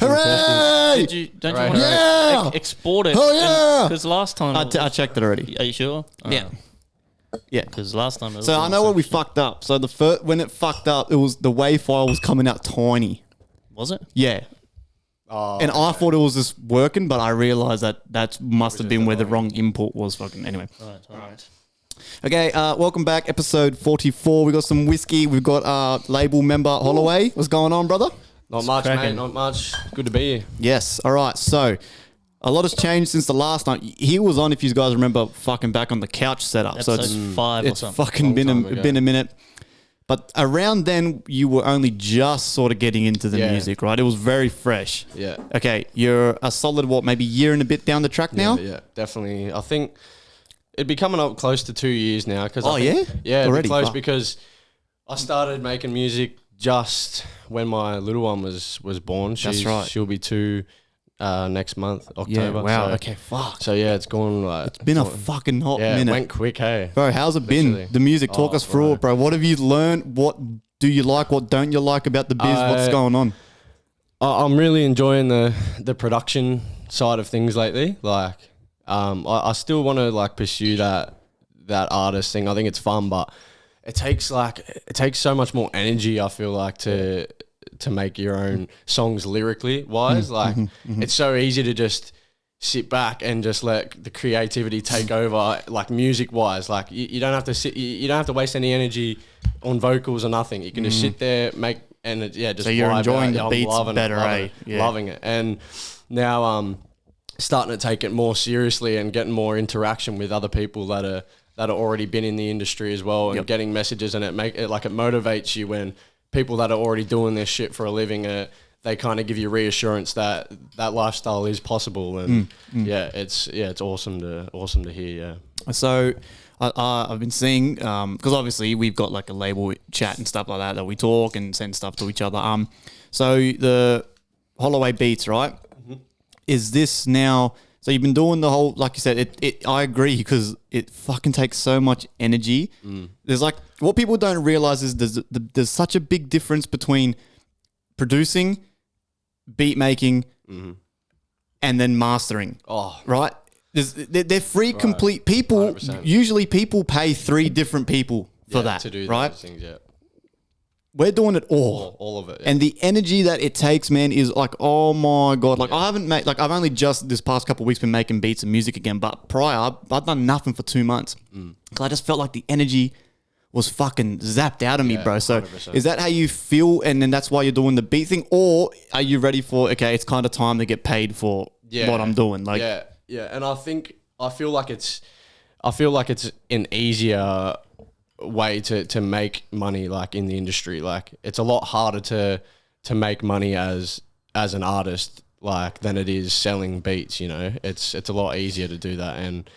Hooray! Don't you want to export it? Oh yeah! Because last time I checked it already. Are you sure? Yeah. Yeah, because last time. So I know what we fucked up. So when it fucked up, it was the WAV file was coming out tiny. Was it? Yeah. Oh, and I thought it was just working, but I realized that must have been where the wrong input was. Fucking anyway. All right. Okay, welcome back, episode 44. We got some whiskey. We've got label member Holloway. What's going on, brother? Not much, mate. Not much. Good to be here. Yes. All right. So a lot has changed since the last night. He was on, if you guys remember, fucking back on the couch setup. Episode so it's 5 or it's something. fucking been a minute. But around then, you were only just sort of getting into the music, right? It was very fresh. Yeah. Okay, you're a solid, maybe year and a bit down the track now? Yeah, definitely. I think it'd be coming up close to 2 years now. Oh, yeah? Yeah, already close because I started making music just when my little one was born. That's right. She'll be 2 next month, October. Yeah, wow, so, okay, fuck. So yeah, it's gone like... It's been a fucking hot minute. It went quick, hey? Bro, how's it been? The music, talk us through it, bro. What have you learned? What do you like? What don't you like about the biz? What's going on? I'm really enjoying the production side of things lately. Like, I still want to like pursue that artist thing. I think it's fun, but it takes so much more energy, I feel like, to make your own songs lyrically wise. It's so easy to just sit back and just let the creativity take over, like music wise. Like you don't have to sit, you don't have to waste any energy on vocals or nothing. You can just sit there, make, and just so you're enjoying the beats better, loving it. And now starting to take it more seriously and getting more interaction with other people that are already been in the industry as well, and getting messages, and it motivates you when people that are already doing this shit for a living, they kind of give you reassurance that lifestyle is possible, and it's awesome to hear. Yeah. So I've been seeing, because obviously we've got like a label chat and stuff like that we talk and send stuff to each other. So the Holloway beats, right? Mm-hmm. Is this now? So you've been doing the whole, like you said, I agree, because it fucking takes so much energy. There's like, what people don't realize is there's such a big difference between producing, beat making, and then mastering. Oh, right? They're free, complete people. 100%. Usually people pay 3 different people for that, to do right? Those things, We're doing it all of it. And the energy that it takes, man, is like, oh my God. Like I've only just this past couple of weeks been making beats and music again, but prior, I've done nothing for 2 months. Because I just felt like the energy was fucking zapped out of me, bro. So 100%. Is that how you feel? And then that's why you're doing the beat thing? Or are you ready for, okay, it's kind of time to get paid for what I'm doing? Like, yeah. And I feel like it's an easier way to make money, like in the industry. Like it's a lot harder to make money as an artist, like, than it is selling beats, you know. It's a lot easier to do that, and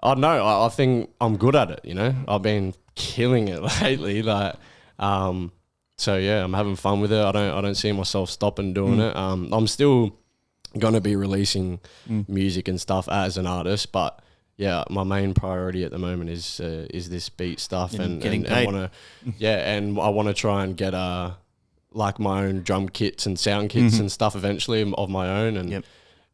I don't know, I think I'm good at it, you know. I've been killing it lately, like, so yeah, I'm having fun with it. I don't see myself stopping doing it. I'm still gonna be releasing music and stuff as an artist, but yeah, my main priority at the moment is this beat stuff, and I want to try and get like my own drum kits and sound kits and stuff eventually of my own,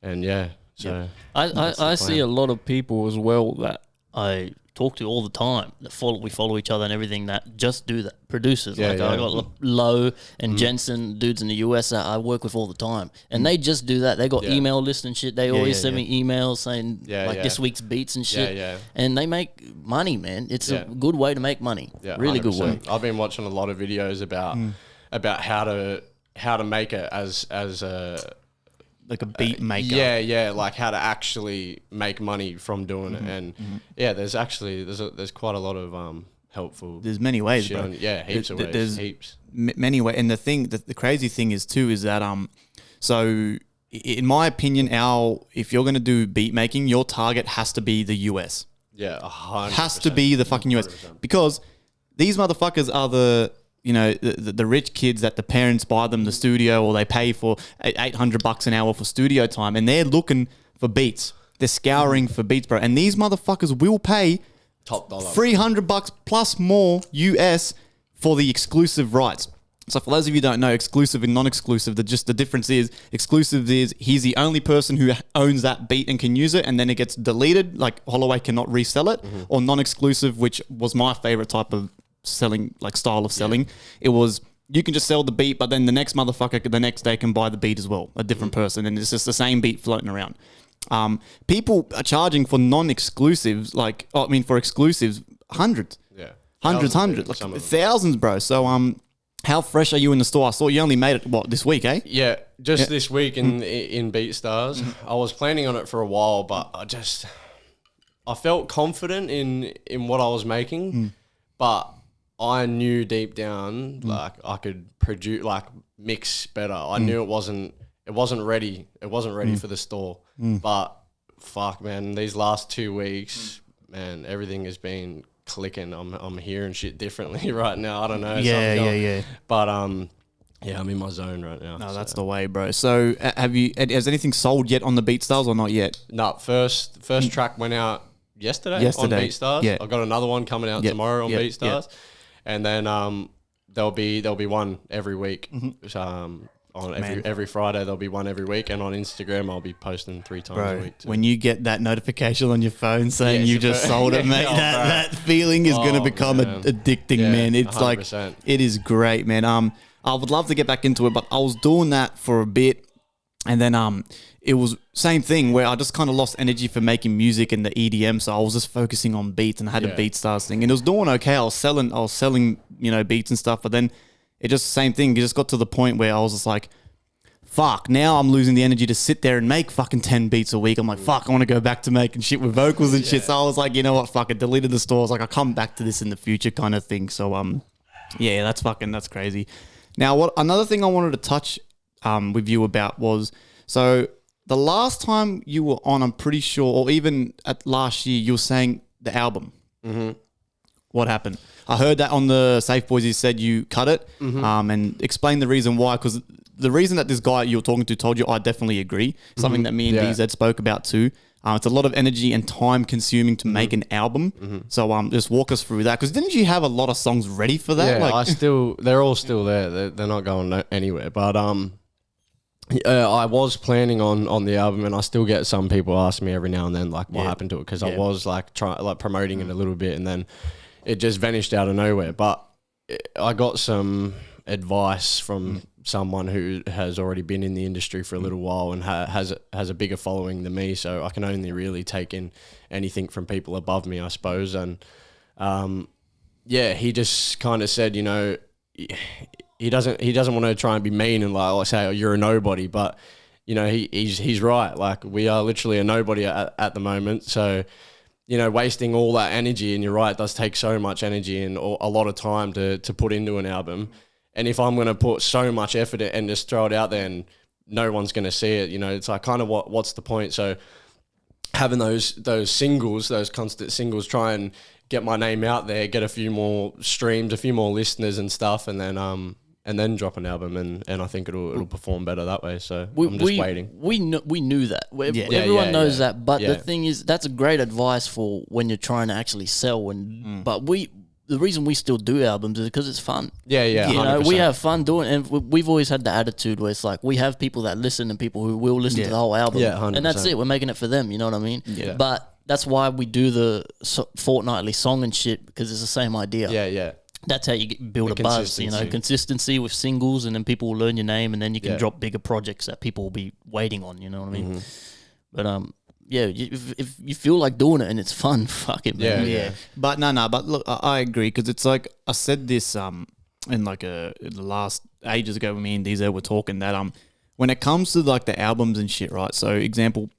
and yeah. So I see a lot of people as well that I talk to all the time that we follow each other and everything, that just do that. Producers, I got Low and Jensen, dudes in the US that I work with all the time, and they just do that. They got email lists and shit. They always send me emails saying this week's beats and shit, and they make money, man. It's a good way to make money. Really 100%. Good way. I've been watching a lot of videos about how to make it as a like a beat maker. Yeah, like how to actually make money from doing it. And there's quite a lot of helpful. There's many ways, bro. Heaps of ways. There's heaps. Many ways. And the crazy thing is too is that so in my opinion, if you're gonna do beat making, your target has to be the US. Yeah, 100%. Has to be the fucking US 100%. Because these motherfuckers are the rich kids that the parents buy them the studio, or they pay for $800 an hour for studio time, and they're looking for beats. They're scouring for beats, bro. And these motherfuckers will pay top dollar $300 plus more US for the exclusive rights. So for those of you who don't know, exclusive and non-exclusive, the difference is exclusive is he's the only person who owns that beat and can use it, and then it gets deleted. Like Holloway cannot resell it. Or non-exclusive, which was my favorite type of selling, like style of selling. It was you can just sell the beat, but then the next motherfucker the next day can buy the beat as well, a different person, and it's just the same beat floating around. People are charging for non-exclusives, for exclusives, hundreds. Yeah. Hundreds, like thousands, bro. So, how fresh are you in the store? I saw you only made it, this week, eh? Yeah, just this week in BeatStars. I was planning on it for a while, but I felt confident in what I was making, but I knew deep down, like, I could produce, like, mix better. I knew it wasn't ready. It wasn't ready for the store. But, fuck, man, these last 2 weeks, man, everything has been clicking. I'm hearing shit differently right now. I don't know. Yeah. But yeah, I'm in my zone right now. No, that's the way, bro. So has anything sold yet on the BeatStars or not yet? No, first track went out yesterday on BeatStars. Yeah. I've got another one coming out tomorrow on BeatStars. And then there'll be one every week. On every Friday, there'll be one every week, and on Instagram, I'll be posting 3 times a week too. When you get that notification on your phone saying you just sold it, mate, that feeling is going to become addicting, man. It's 100%. Like, it is great, man. I would love to get back into it, but I was doing that for a bit, and then it was same thing where I just kind of lost energy for making music and the EDM, so I was just focusing on beats and I had a BeatStars thing, and it was doing okay. I was selling, beats and stuff, but then it just same thing. It just got to the point where I was just like, fuck, now I'm losing the energy to sit there and make fucking 10 beats a week. I'm like, fuck, I want to go back to making shit with vocals and shit. So I was like, you know what, fuck it, deleted the store. I was like, I'll come back to this in the future kind of thing. So, yeah, that's crazy. Now, another thing I wanted to touch with you about was, so the last time you were on, I'm pretty sure, or even at last year, you were saying the album. What happened? I heard that on the Safe Boys, you said you cut it, and explain the reason why, because the reason that this guy you were talking to told you, I definitely agree. Something that me and DZ spoke about too. It's a lot of energy and time consuming to make an album. So just walk us through that, because didn't you have a lot of songs ready for that? Yeah, they're all still there. They're not going anywhere. But I was planning on the album, and I still get some people ask me every now and then, like, what happened to it? Because I was like promoting it a little bit, and then it just vanished out of nowhere. But I got some advice from someone who has already been in the industry for a little while and has a bigger following than me, so I can only really take in anything from people above me, I suppose. And he just kind of said, he doesn't want to try and be mean and like say, oh, you're a nobody, but he's right. Like, we are literally a nobody at the moment, so wasting all that energy, and you're right, it does take so much energy and a lot of time to put into an album. And if I'm going to put so much effort in and just throw it out there and no one's going to see it, it's like, kind of what's the point? So having those singles, those constant singles, try and get my name out there, get a few more streams, a few more listeners and stuff, and then drop an album, and I think it'll perform better that way. So I'm just waiting. We knew that. Everyone knows that. But the thing is, that's a great advice for when you're trying to actually sell. But the reason we still do albums is because it's fun. Yeah. We have fun doing it, and we've always had the attitude where it's like, we have people that listen and people who will listen to the whole album. Yeah, 100%. And that's it. We're making it for them. You know what I mean? Yeah. But that's why we do the fortnightly song and shit, because it's the same idea. Yeah. That's how you build a buzz, consistency with singles, and then people will learn your name, and then you can drop bigger projects that people will be waiting on, you know what I mean? But if you feel like doing it and it's fun, fuck it, man. Yeah. But but look, I agree, because it's like, I said this in like the last ages ago when me and DZ were talking, that when it comes to like the albums and shit, right? So example,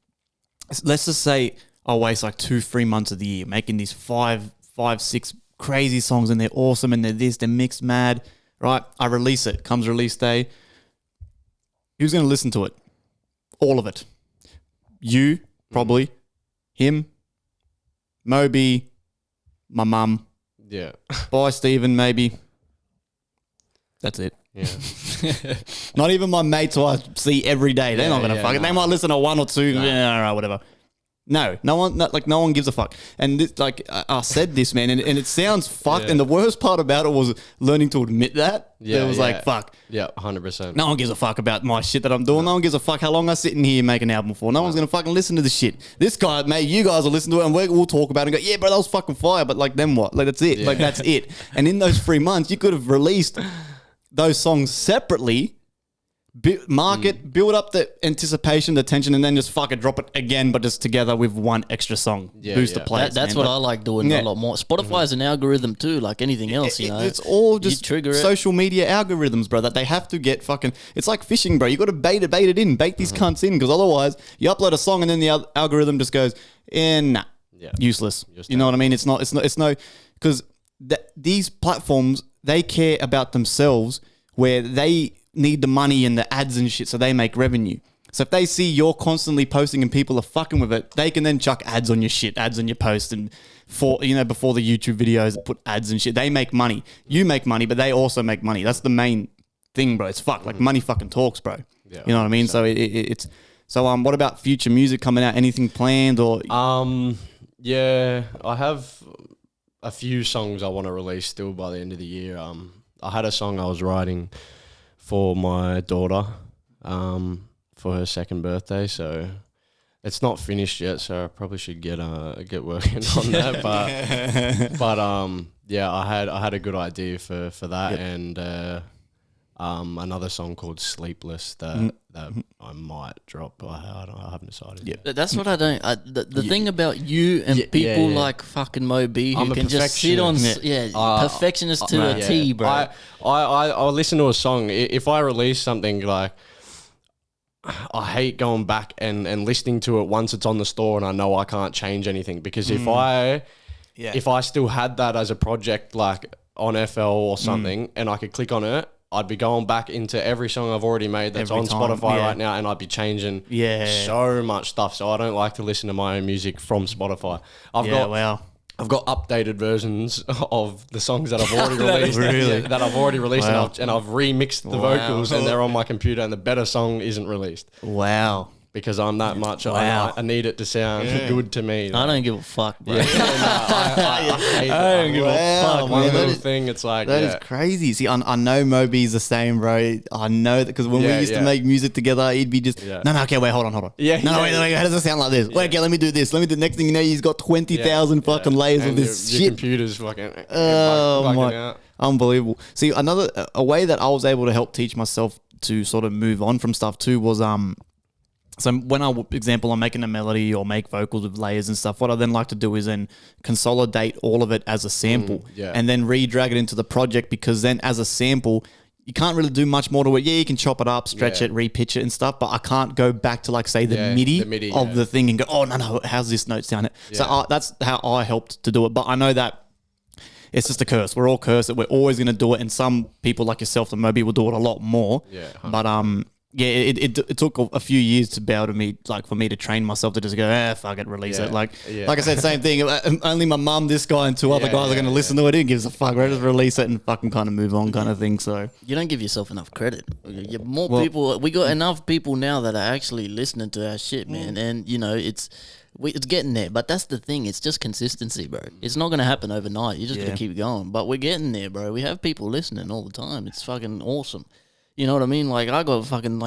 let's just say I waste like 2-3 months of the year making these 5-6 crazy songs, and they're awesome, and they're mixed mad, right? I release it, comes release day. Who's going to listen to it? All of it. You, probably. Him, Moby, my mum. Yeah. Bye, Stephen, maybe. That's it. Yeah. Not even my mates who I see every day. They're not going to fuck it. They might listen to 1 or 2. Nah. Yeah, all right, whatever. No one gives a fuck. And this, like I said this, man, and it sounds fucked. And the worst part about it was learning to admit that. Yeah, it was like, fuck. Yeah, 100%. No one gives a fuck about my shit that I'm doing. No one gives a fuck how long I sit in here and make an album for. No one's gonna fucking listen to this shit. This guy, mate, you guys will listen to it and we'll talk about it and go, yeah, bro, that was fucking fire. But like, then what? Like, that's it. Like, that's it. And in those 3 months, you could have released those songs separately. Build up the anticipation, the tension, and then just fucking drop it again, but just together with one extra song. Boost the players. That's what I like doing a lot more. Spotify is an algorithm too, like anything else, you know. It's all just social media algorithms, bro, that they have to get fucking... It's like fishing, bro. You got to bait it in. Bait these cunts in, because otherwise you upload a song and then the algorithm just goes, useless. You know what I mean? It's no... Because these platforms, they care about themselves where they... need the money and the ads and shit so they make revenue. So if they see you're constantly posting and people are fucking with it, they can then chuck ads on your shit, ads on your post, and before the YouTube videos put ads and shit. They make money. You make money, but they also make money. That's the main thing, bro. It's like money fucking talks, bro. Yeah, you know what I mean? So it's what about future music coming out? Anything planned or yeah, I have a few songs I want to release still by the end of the year. I had a song I was writing for my daughter, for her second birthday. So it's not finished yet. So I probably should get working on that. But yeah, I had a good idea for that, and another song called "Sleepless" that I might drop. I haven't decided. Yeah, that's what I don't. The thing about you and people like fucking Moby who can just sit on perfectionist to a T, bro. I listen to a song. If I release something, like, I hate going back and listening to it once it's on the store and I know I can't change anything, because if I still had that as a project, like on FL or something, and I could click on it, I'd be going back into every song I've already made that's on Spotify right now, and I'd be changing so much stuff. So I don't like to listen to my own music from Spotify. I've got updated versions of the songs that I've already released, and I've remixed the vocals, and they're on my computer, and the better song isn't released. Wow. Because I'm that much. I need it to sound good to me. I don't give a fuck, bro. I hate I don't give a fuck. One little thing, it's like... That is crazy. See, I know Moby's the same, bro. I know that, because when we used to make music together, he'd be just... No, okay, wait, hold on. Wait, how does it sound like this? Wait, okay, let me do this. Next thing you know, he's got 20,000 fucking layers of this shit. Your computer's fucking... Unbelievable. See, a way that I was able to help teach myself to sort of move on from stuff too was... So when I'm making a melody or make vocals with layers and stuff, what I then like to do is then consolidate all of it as a sample and then re-drag it into the project, because then as a sample, you can't really do much more to it. Yeah, you can chop it up, stretch it, re-pitch it and stuff, but I can't go back to, like, say, the MIDI of the thing and go, oh, no, how's this note sound? So that's how I helped to do it. But I know that it's just a curse. We're all cursed that we're always going to do it, and some people like yourself and Moby will do it a lot more. Yeah, 100%. But it took a few years to be able to for me to train myself to just go, fuck it, release it. Like I said, same thing. Only my mum, this guy, and two other guys are going to listen to it. Who gives a fuck? Right? Just release it and fucking kind of move on, kind of thing. So you don't give yourself enough credit. People. We got enough people now that are actually listening to our shit, man. And you know, it's getting there. But that's the thing. It's just consistency, bro. It's not going to happen overnight. You just got to keep going. But we're getting there, bro. We have people listening all the time. It's fucking awesome. You know what I mean? Like, I got fucking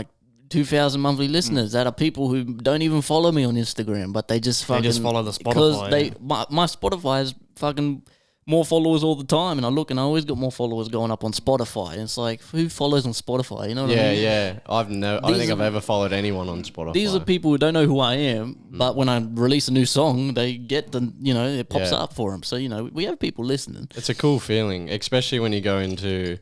2,000 monthly listeners that are people who don't even follow me on Instagram, but they just fucking... They just follow the Spotify. Because my Spotify has fucking more followers all the time, and I look and I always got more followers going up on Spotify. And it's like, who follows on Spotify? You know what I mean? Yeah. I don't think I've ever followed anyone on Spotify. These are people who don't know who I am, but when I release a new song, they get it pops up for them. So, we have people listening. It's a cool feeling, especially when you go into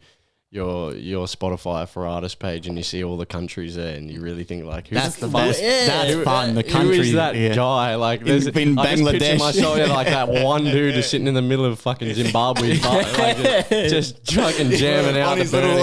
your Spotify for artists page and you see all the countries there, and you really think, like, who's that's the best. That's fun. The country. Who is that guy? Like, there's in Bangladesh. I just picture myself like that one dude just sitting in the middle of fucking Zimbabwe, just fucking jamming out on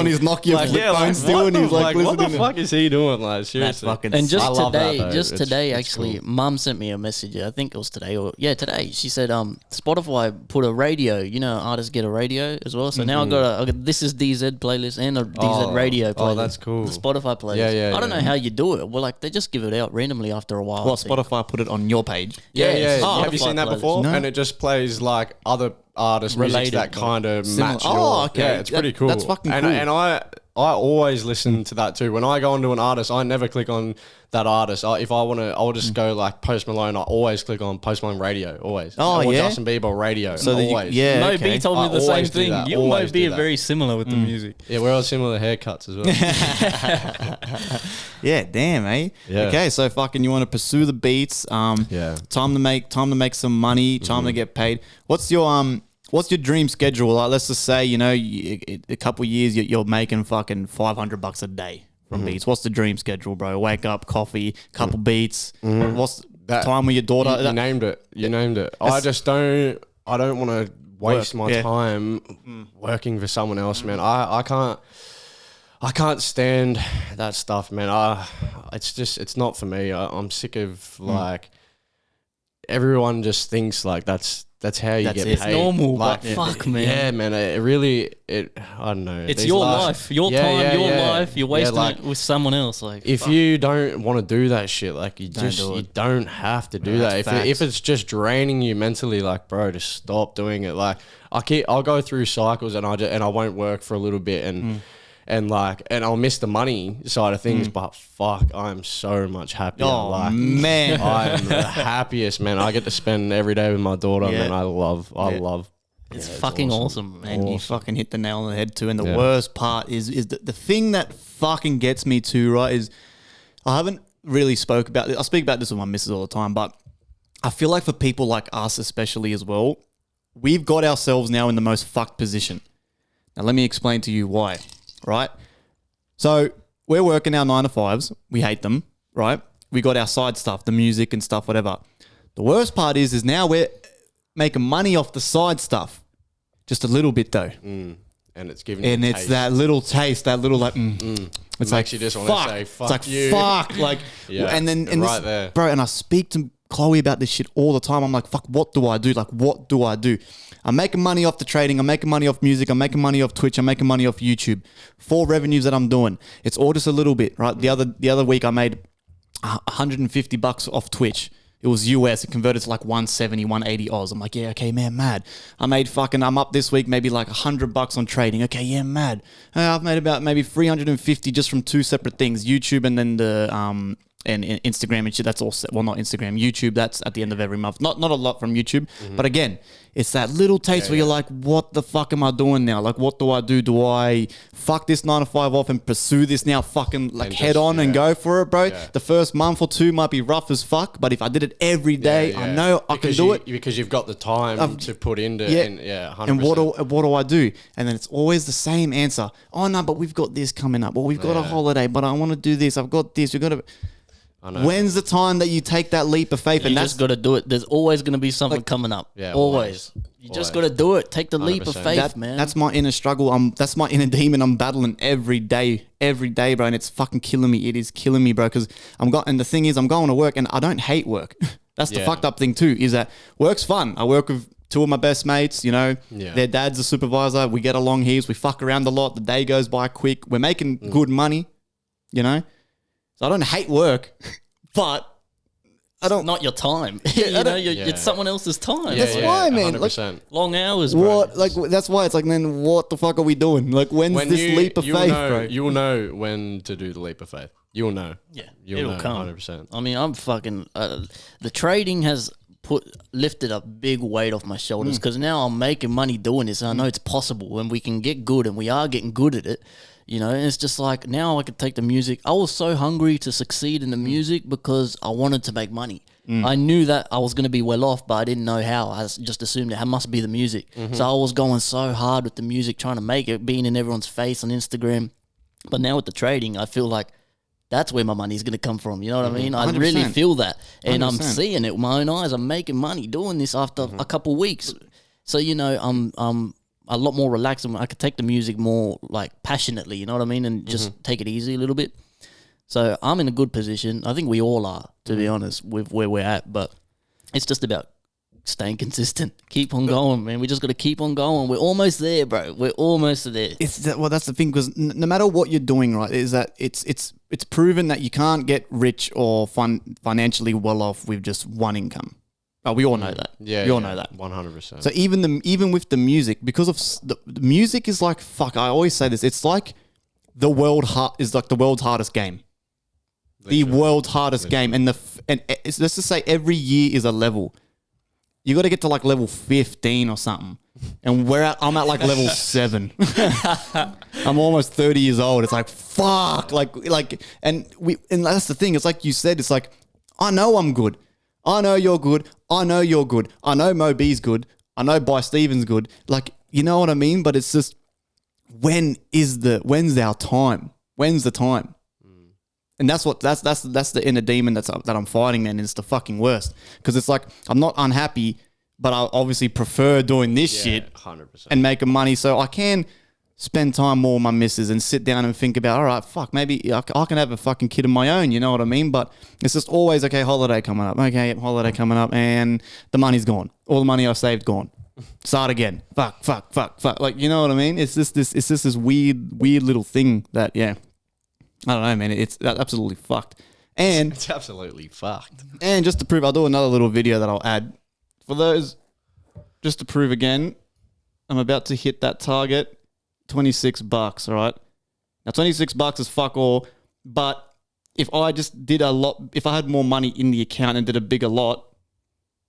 his Nokia flip phone still, and he's like, what the fuck is he doing? Like, seriously. And just today, actually, cool. Mum sent me a message. I think it was today today. She said, Spotify put a radio. Artists get a radio as well. So now I got This Is DZ DZ playlist and a DZ radio playlist. Oh, that's cool. The Spotify playlist. Yeah, I don't know how you do it. Well, like they just give it out randomly after a while. Well, Spotify put it on your page. Yeah. Oh, Have you seen that before? No. And it just plays like other artists' music Related, that kind of Similar. match. Oh, okay. Yeah, it's pretty cool. That's fucking cool. And I always listen to that too. When I go onto an artist, I never click on that artist. If I want to, I'll just go like Post Malone. I always click on Post Malone radio. Always. Oh, or yeah? Justin Bieber radio. So that you- always. yeah. Mo okay. B told me I the same always do thing. that. You and Mo Always B do are that. very similar with the music. Yeah, we're all similar haircuts as well. Yeah, damn, eh? Yeah. Okay, so fucking you want to pursue the beats. Yeah. Time to make some money. Time to get paid. What's your dream schedule? Like, let's just say, you know, a couple years you're making fucking $500 a day from beats. What's the dream schedule, bro? Wake up, coffee, couple beats. What's That- time with your daughter? You named it. You named it. I don't want to waste my time working for someone else, man. I can't stand that stuff, man. It's not for me. I'm sick of like everyone just thinks like that's how you That's get it. paid. It's normal, like, but fuck, man. Yeah, man. It really, I don't know. It's These your last- life, your Yeah, time, yeah, your yeah. life. You're Yeah, wasting like, it with someone else. Like, if you don't want to do that shit, like you Don't do you it. don't have to do Yeah, that. that's If facts. it's just draining you mentally, like bro, just stop doing it. Like I'll go through cycles and I won't work for a little bit and I'll miss the money side of things. But fuck, I'm so much happier. Oh, like man. I'm the happiest, man. I get to spend every day with my daughter, Yeah. man. I love. it's Yeah, fucking awesome, man. And you fucking hit the nail on the head too. And the worst part is the thing that fucking gets me too, right, is I haven't really spoke about this. I speak about this with my missus all the time, but I feel like for people like us especially as well, we've got ourselves now in the most fucked position. Now let me explain to you why, right? So we're working our 9 to 5s. We hate them, right? We got our side stuff, the music and stuff, whatever. The worst part is now we're making money off the side stuff. Just a little bit though. And it's giving you And a it's taste. that little taste, that little like, it's like, you just wanna say, fuck it's like, you. fuck. Like, Yeah, and then, and right this, there. bro, and I speak to Chloe about this shit all the time. I'm like, fuck, what do I do? Like, what do I do? I'm making money off the trading. I'm making money off music. I'm making money off Twitch. I'm making money off YouTube. 4 revenues that I'm doing. It's all just a little bit, right? The other week I made $150 off Twitch. It was US. It converted to like 170, 180 Oz. I'm like, yeah, okay, man, mad. I'm up this week maybe like $100 on trading. Okay, yeah, mad. I've made about maybe 350 just from 2 separate things, YouTube and then the and Instagram and shit. That's all set. Well, not Instagram, YouTube. That's at the end of every month. Not a lot from YouTube, but again, it's that little taste where you're like, what the fuck am I doing now? Like, what do I do? Do I fuck this 9 to 5 off and pursue this now? Fucking like And head just- on and yeah. go for it, bro. Yeah. The first month or 2 might be rough as fuck, but if I did it every day, I know I can do it. because you've got the time to put into Yeah. and 100%. And what do I do? And then it's always the same answer. Oh no, but we've got this coming up. Well, we've got a holiday, but I want to do this. I've got this. We've got to. I know. When's the time that you take that leap of faith? You And just got to do it. There's always going to be something coming up. Yeah, always. You just got to do it. Take the leap of 100%. faith, man. That's my inner struggle. That's my inner demon. I'm battling every day, bro. And it's fucking killing me. It is killing me, bro. Because and the thing is, I'm going to work and I don't hate work. That's the Yeah. fucked up thing too, is that work's fun. I work with 2 of my best mates, you know, Yeah. their dad's a supervisor. We get along heaps. We fuck around a lot. The day goes by quick. We're making good money, you know. So I don't hate work, but I don't. not your time. I don't- It's someone else's time. That's why, man. 100%. Long hours, bro. What like that's why it's like then what the fuck are we doing? Like when's this leap of you'll faith, know, bro? You'll know when to do the leap of faith. You'll know. Yeah, You'll it'll know come. 100%. I mean, I'm fucking. The trading has lifted a big weight off my shoulders because now I'm making money doing this, and I know it's possible, and we can get good, and we are getting good at it. You know, and it's just like now I could take the music. I was so hungry to succeed in the music because I wanted to make money. I knew that I was going to be well off, but I didn't know how. I just assumed it must be the music. So I was going so hard with the music, trying to make it, being in everyone's face on Instagram. But now with the trading, I feel like that's where my money's going to come from. You know what I mean? I really 100%. feel that. And I'm 100%. seeing it with my own eyes. I'm making money doing this after a couple weeks. So, you know, I'm a lot more relaxed and I could take the music more like passionately, you know what I mean? And just take it easy a little bit. So I'm in a good position. I think we all are, to be honest, with where we're at. But it's just about staying consistent. Keep on going, man. We just got to keep on going. We're almost there, bro. We're almost there. Well, that's the thing, because no matter what you're doing, right, is that it's proven that you can't get rich or financially well off with just one income. Oh, we all know that. Yeah, we all know that. 100%. So even with the music, because of the music is like, fuck, I always say this. It's like the world's hardest game. The world's hardest game, and let's just say every year is a level. You got to get to like level 15 or something, and I'm at like level 7. I'm almost 30 years old. It's like fuck, and that's the thing. It's like you said. It's like, I know I'm good. I know you're good. I know you're good. I know Mo B's good. I know By Steven's good. Like, you know what I mean? But it's just, when's our time? When's the time? And that's the inner demon that I'm fighting, man. It's the fucking worst, because it's like, I'm not unhappy, but I obviously prefer doing this shit 100%. and making money, so I can spend time more with my missus and sit down and think about, all right, fuck, maybe I can have a fucking kid of my own, you know what I mean? But it's just always, okay, holiday coming up, and the money's gone, all the money I saved gone. Start again. Fuck. Like, you know what I mean? It's just this weird little thing that, yeah. I don't know, man. It's absolutely fucked. And it's absolutely fucked. And just to prove, I'll do another little video that I'll add for those, just to prove again, I'm about to hit that target, $26, all right? Now, $26 is fuck all, but if I just did a lot, if I had more money in the account and did a bigger lot,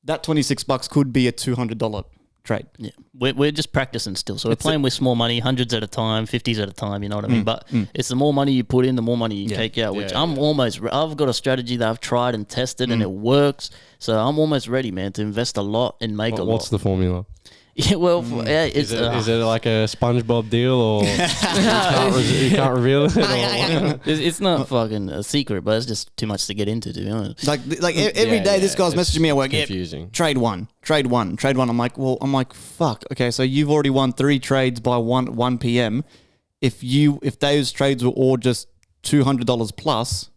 that $26 could be a $200 trade. Yeah, we're just practicing still. So we're playing with small money, hundreds at a time, 50s at a time, you know what I mean? But it's the more money you put in, the more money you take out, which I've got a strategy that I've tried and tested and it works. So I'm almost ready, man, to invest a lot and make a lot. What's the formula? Yeah, well, is it like a SpongeBob deal, or you can't reveal it? It's not fucking a secret, but it's just too much to get into, to be honest. Like every day, this guy's messaging me at work. Confusing. Trade one. I'm like, fuck. Okay, so you've already won 3 trades by 1 p.m. If those trades were all just $200 plus,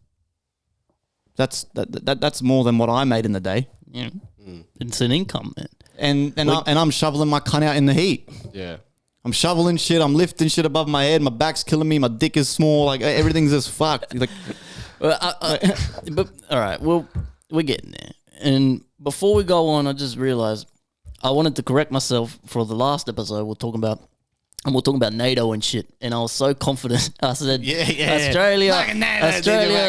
that's more than what I made in the day. Yeah, it's an income, man. And I'm shoveling my cunt out in the heat. Yeah. I'm shoveling shit. I'm lifting shit above my head. My back's killing me. My dick is small. Like, everything's just fucked. Like, but all right. Well, we're getting there. And before we go on, I just realized I wanted to correct myself for the last episode. We're talking about NATO and shit, and I was so confident. I said, Australia,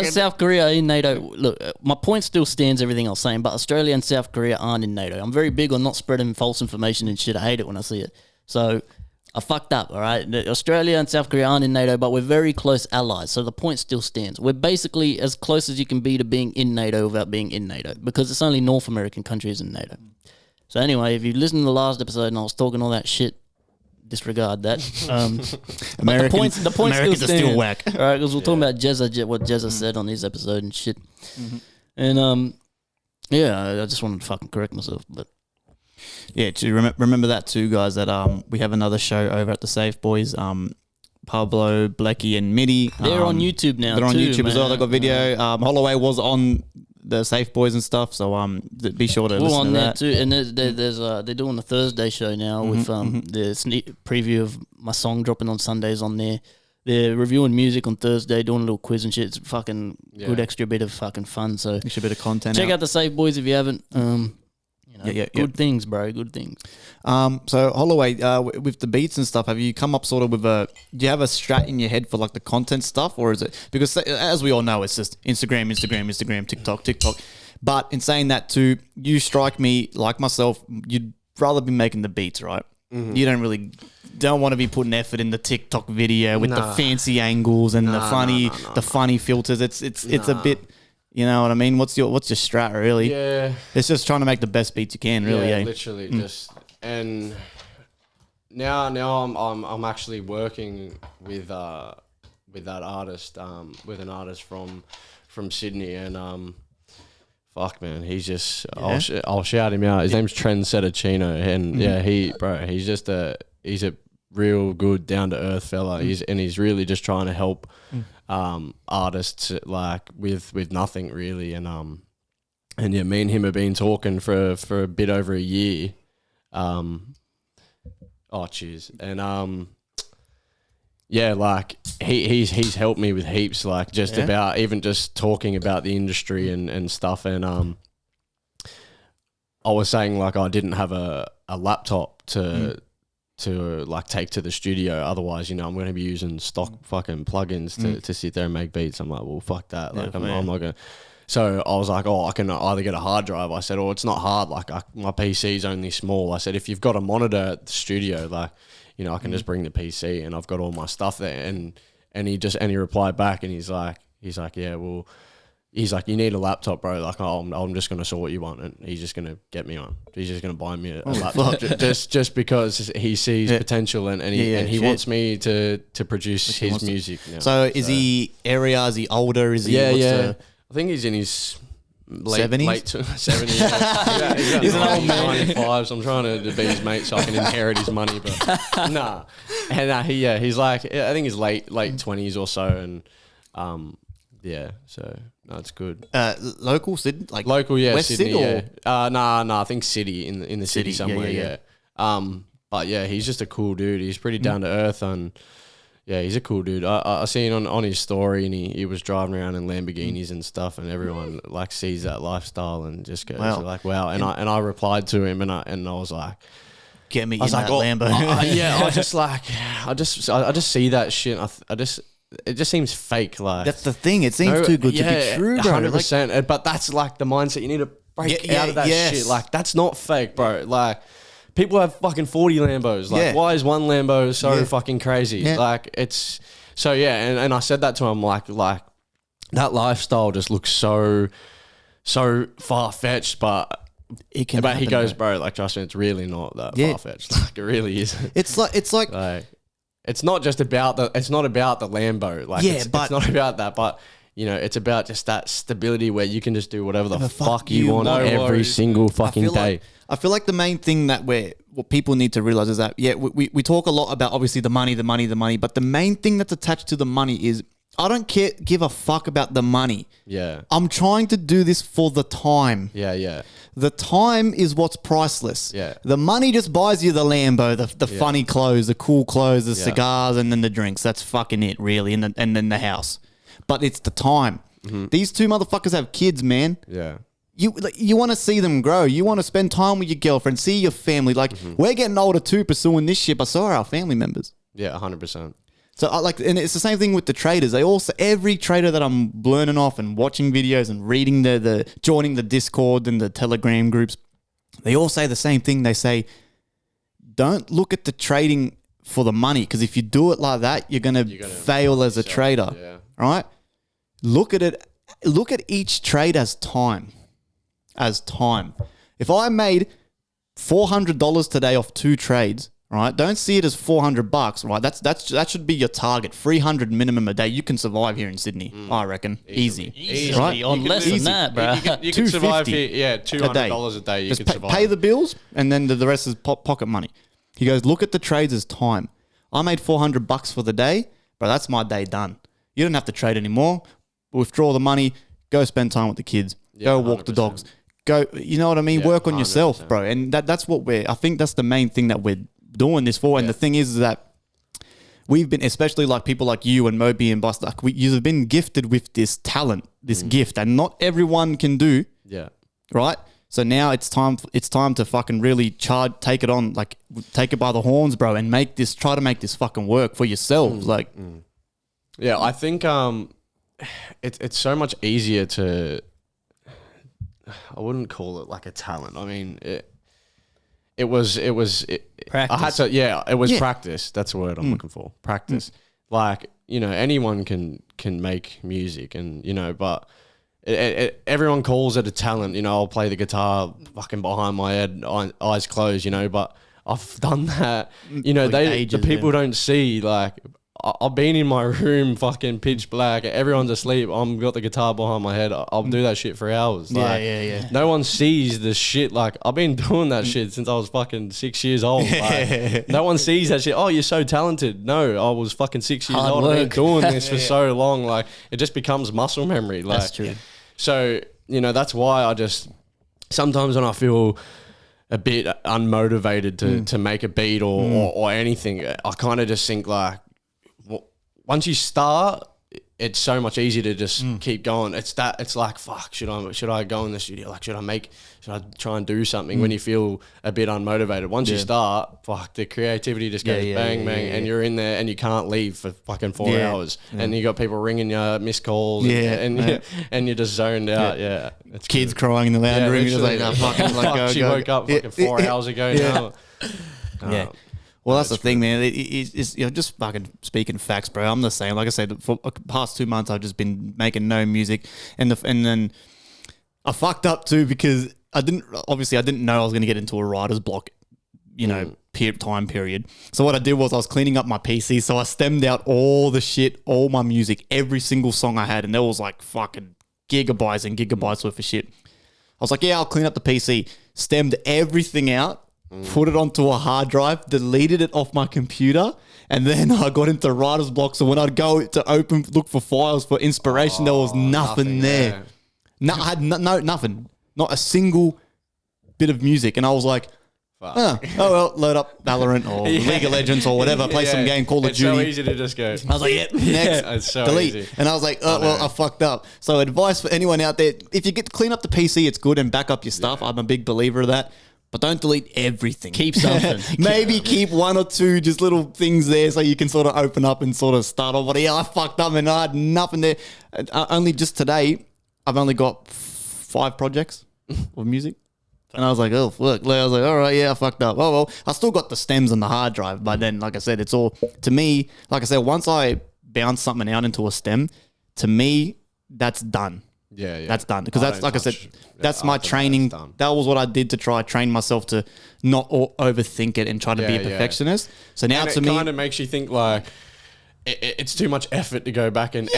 South Korea in NATO. Look, my point still stands, everything I was saying, but Australia and South Korea aren't in NATO. I'm very big on not spreading false information and shit. I hate it when I see it. So I fucked up, all right? Australia and South Korea aren't in NATO, but we're very close allies, so the point still stands. We're basically as close as you can be to being in NATO without being in NATO, because it's only North American countries in NATO. So anyway, if you listened to the last episode and I was talking all that shit, disregard that. Americans still whack. All right, because we're talking about Jezza, what Jezza said on his episode and shit. And I just wanted to fucking correct myself, but yeah, to remember that too, guys. That we have another show over at the Safe Boys. Pablo, Blecky, and Mitty. They're on YouTube now. They're on YouTube man. as well. They got video. Holloway was on the Safe Boys and stuff, so be sure to listen to that too. And they're doing a Thursday show now with the sneak preview of my song dropping on Sundays on there. They're reviewing music on Thursday, doing a little quiz and shit. It's fucking good extra bit of fucking fun. So extra bit of content. Check out the Safe Boys if you haven't. Good things, bro. Good things. So Holloway, with the beats and stuff, have you come up sort of with do you have a strat in your head for like the content stuff, or is it, because as we all know, it's just Instagram, TikTok. But in saying that too, you strike me like myself, you'd rather be making the beats, right? You don't want to be putting effort in the TikTok video with the fancy angles and the funny filters. It's a bit. You know what I mean? What's your strat, really? Yeah, it's just trying to make the best beats you can, really. Yeah, literally just. And now I'm actually working with that artist, with an artist from Sydney, and fuck man, he's just I'll shout him out. His name's Trendsetter Chino, and he's a real good down to earth fella. He's really just trying to help artists like with nothing really, and And yeah, me and him have been talking for a bit over a year. Cheers. And yeah, like he's helped me with heaps, like just about even just talking about the industry and stuff. And I was saying like I didn't have a laptop to like take to the studio. Otherwise, I'm going to be using stock fucking plugins to sit there and make beats. I'm like, well, fuck that. Like I'm not going to. So I was like, I can either get a hard drive. I said, it's not hard. Like my PC's only small. I said, if you've got a monitor at the studio, like, I can just bring the PC and I've got all my stuff there. And he replied back and he's like, yeah, well, he's like, you need a laptop, bro. Like, I'm just going to sort what you want. And he's just going to get me on. He's just going to buy me a laptop just because he sees potential and he wants me to produce his music now. So is he area? Is he older? Is he? Yeah. I think he's in his late 70s. He's an old man. 95, so I'm trying to be his mate so I can inherit his money. But nah. And he's like, I think he's late 20s or so. And so no, it's good. Local Sydney, like local, yeah, West Sydney. Sydney, I think city in the city somewhere. Yeah. But yeah, he's just a cool dude. He's pretty down to earth and. Yeah, he's a cool dude. I seen on his story and he was driving around in Lamborghinis and stuff, and everyone like sees that lifestyle and just goes like, wow. And I replied to him and I was like, get me in that Lambo. I just see that shit. It just seems fake. Like that's the thing. It seems too good to be true, bro. 100%. But that's like the mindset you need to break out of that shit. Like that's not fake, bro. Like. People have fucking 40 Lambos. Like, why is one Lambo so fucking crazy? Yeah. Like, it's... So, yeah, and I said that to him, like that lifestyle just looks so far-fetched, but... he goes, bro, like, trust me, it's really not that far-fetched. Like, it really isn't. It's like it's not just about the... It's not about the Lambo. Like, it's not about that, but... it's about just that stability where you can just do whatever the fuck you want every single fucking day. I feel like the main thing that what people need to realize is that, we talk a lot about obviously the money, but the main thing that's attached to the money is I don't give a fuck about the money. Yeah. I'm trying to do this for the time. Yeah. The time is what's priceless. Yeah. The money just buys you the Lambo, the funny clothes, the cool clothes, the cigars, and then the drinks. That's fucking it, really, and then the house. But it's the time. Mm-hmm. These two motherfuckers have kids, man. Yeah. You want to see them grow. You want to spend time with your girlfriend, see your family. Like, we're getting older too, pursuing this shit, but so are our family members. Yeah, 100%. So, and it's the same thing with the traders. Every trader that I'm learning off and watching videos and reading joining the Discord and the Telegram groups, they all say the same thing. They say, don't look at the trading for the money, because if you do it like that, you're gonna fail as a trader. Yeah. Right? Look at it. Look at each trade as time. If I made $400 today off 2 trades, right? Don't see it as $400, right? That should be your target. 300 minimum a day. You can survive here in Sydney, I reckon. Easy. Right? On less than that, bro. You can survive here. Yeah, $200 a day. You can survive. Pay the bills, and then the rest is pocket money. He goes, look at the trades as time. I made $400 for the day, but that's my day done. You don't have to trade anymore. Withdraw the money. Go spend time with the kids. Go walk 100%. The dogs. Go, you know what I mean? Work on 100%. Yourself, bro. And that's what I think that's the main thing that we're doing this for. And the thing is that we've been, especially like people like you and Moby and Buster, you've been gifted with this talent, this gift, and not everyone can do. Yeah. Right? So now it's time to fucking really take it on, like take it by the horns, bro, and try to make this fucking work for yourselves. Yeah, I think it's so much easier to. I wouldn't call it like a talent. I mean, it was practice. I had to. Yeah, it was practice. That's the word I'm looking for. Practice. Like, anyone can make music, and but. Everyone calls it a talent, I'll play the guitar fucking behind my head, eyes closed, but I've done that. The people don't see, like, I've been in my room fucking pitch black, everyone's asleep, I've got the guitar behind my head, I'll do that shit for hours. Like, yeah. No one sees the shit, like, I've been doing that shit since I was fucking 6 years old. Like, no one sees that shit. Oh, you're so talented. No, I was fucking 6 years old. I've been doing this for so long, like, it just becomes muscle memory. Like, that's true. So you know, that's why I just sometimes when I feel a bit unmotivated to make a beat or anything, I kind of just think like, once you start, it's so much easier to just keep going. It's like, fuck, should I go in the studio? Like, should I try and do something when you feel a bit unmotivated? Once you start, fuck, the creativity just goes bang, and you're in there and you can't leave for fucking 4 hours. And you got people ringing you, missed calls, and you're just zoned out. Yeah. It's kids crying in the lounge room. You're just like, no, fucking like, she woke up fucking 4 hours ago now. Yeah. Well, that's the thing, man. It's just fucking speaking facts, bro. I'm the same. Like I said, for the past 2 months, I've just been making no music, and then I fucked up too because I didn't know I was going to get into a writer's block, time period. So what I did was I was cleaning up my PC, so I stemmed out all the shit, all my music, every single song I had, and there was like fucking gigabytes and gigabytes worth of shit. I was like, yeah, I'll clean up the PC, stemmed everything out. Put it onto a hard drive, deleted it off my computer, and then I got into writer's block. So when I'd go to look for files for inspiration, there was nothing there. Yeah. No, I had nothing. Not a single bit of music. And I was like, oh well, load up Valorant or League of Legends or whatever, play some game, Call of Duty. It's so easy to just go. I was like, next, it's so delete. easy. And I was like, I fucked up. So advice for anyone out there, if you clean up the PC, it's good, and back up your stuff. I'm a big believer of that. But don't delete everything. Keep something. Maybe keep one or two just little things there so you can sort of open up and sort of start off. But yeah, I fucked up and I had nothing there. Only just today, I've only got 5 projects of music. And I was like, oh, fuck. I was like, all right, yeah, I fucked up. Oh, well, I still got the stems on the hard drive. But then, like I said, it's all, to me, like I said, once I bounce something out into a stem, to me, that's done. Yeah. That's done. Because that's, like I said, that's my training. That was what I did to try train myself to not overthink it and try to be a perfectionist. So now and to me, it kind of makes you think like it's too much effort to go back and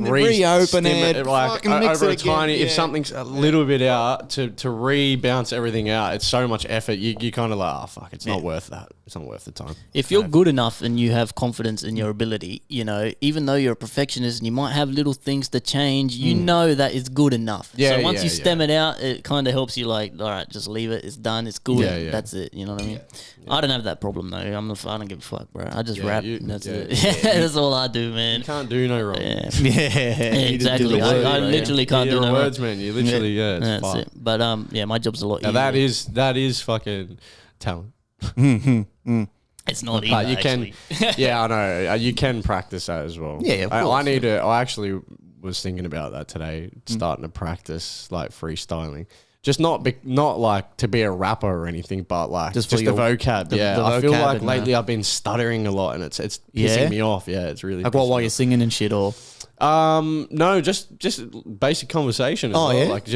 reopen it, like mix over it a tiny. again. If something's a little bit out to rebounce everything out, it's so much effort. You kind of like, oh fuck, it's not worth that. It's not worth the time. If you're good enough and you have confidence in your ability, even though you're a perfectionist and you might have little things to change, you know that it's good enough. So once you stem it out, it kind of helps you like, all right, just leave it. It's done. It's good. That's it. You know what I mean? I don't have that problem though. I don't give a fuck, bro. I just rap. And that's it. That's all I do, man. You can't do no wrong. Yeah, exactly. I literally can't do no words, wrong. man. You literally, That's fine. it. But my job's a lot easier. That is fucking talent. It's not easy. You can, I know. You can practice that as well. Yeah, of course. I need to. I actually was thinking about that today, starting to practice like freestyling. Just not like to be a rapper or anything, but like just the vocab. I feel like lately I've been stuttering a lot, and it's pissing me off. Yeah, it's really like while you're singing and shit, or no, just basic conversation. As well. Like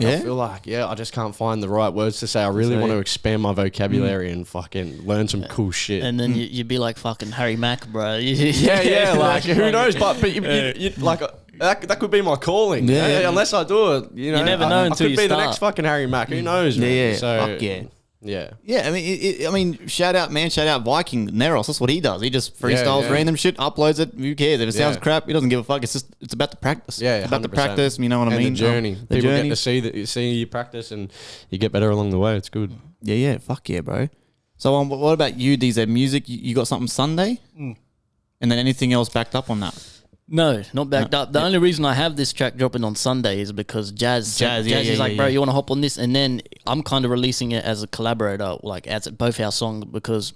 I feel like I just can't find the right words to say. I really want to expand my vocabulary and fucking learn some cool shit. And then you'd be like fucking Harry Mack, bro. Like who knows? But you like. That could be my calling. Unless I do it, you never know until I could be the next fucking Harry Mack. Who knows? Man? Yeah. So, fuck yeah. Yeah. I mean, shout out Viking Neros. That's what he does. He just freestyles random shit, uploads it. Who cares if it sounds crap? He doesn't give a fuck. It's about the practice. Yeah, it's about the practice. You know what I mean? The journey. People get to see you practice, and you get better along the way. It's good. Yeah. Fuck yeah, bro. So, what about you? DZ music? You got something Sunday, and then anything else backed up on that? No, not backed up. The only reason I have this track dropping on Sunday is because Jazz is like, bro, you want to hop on this? And then I'm kind of releasing it as a collaborator, like as both our songs, because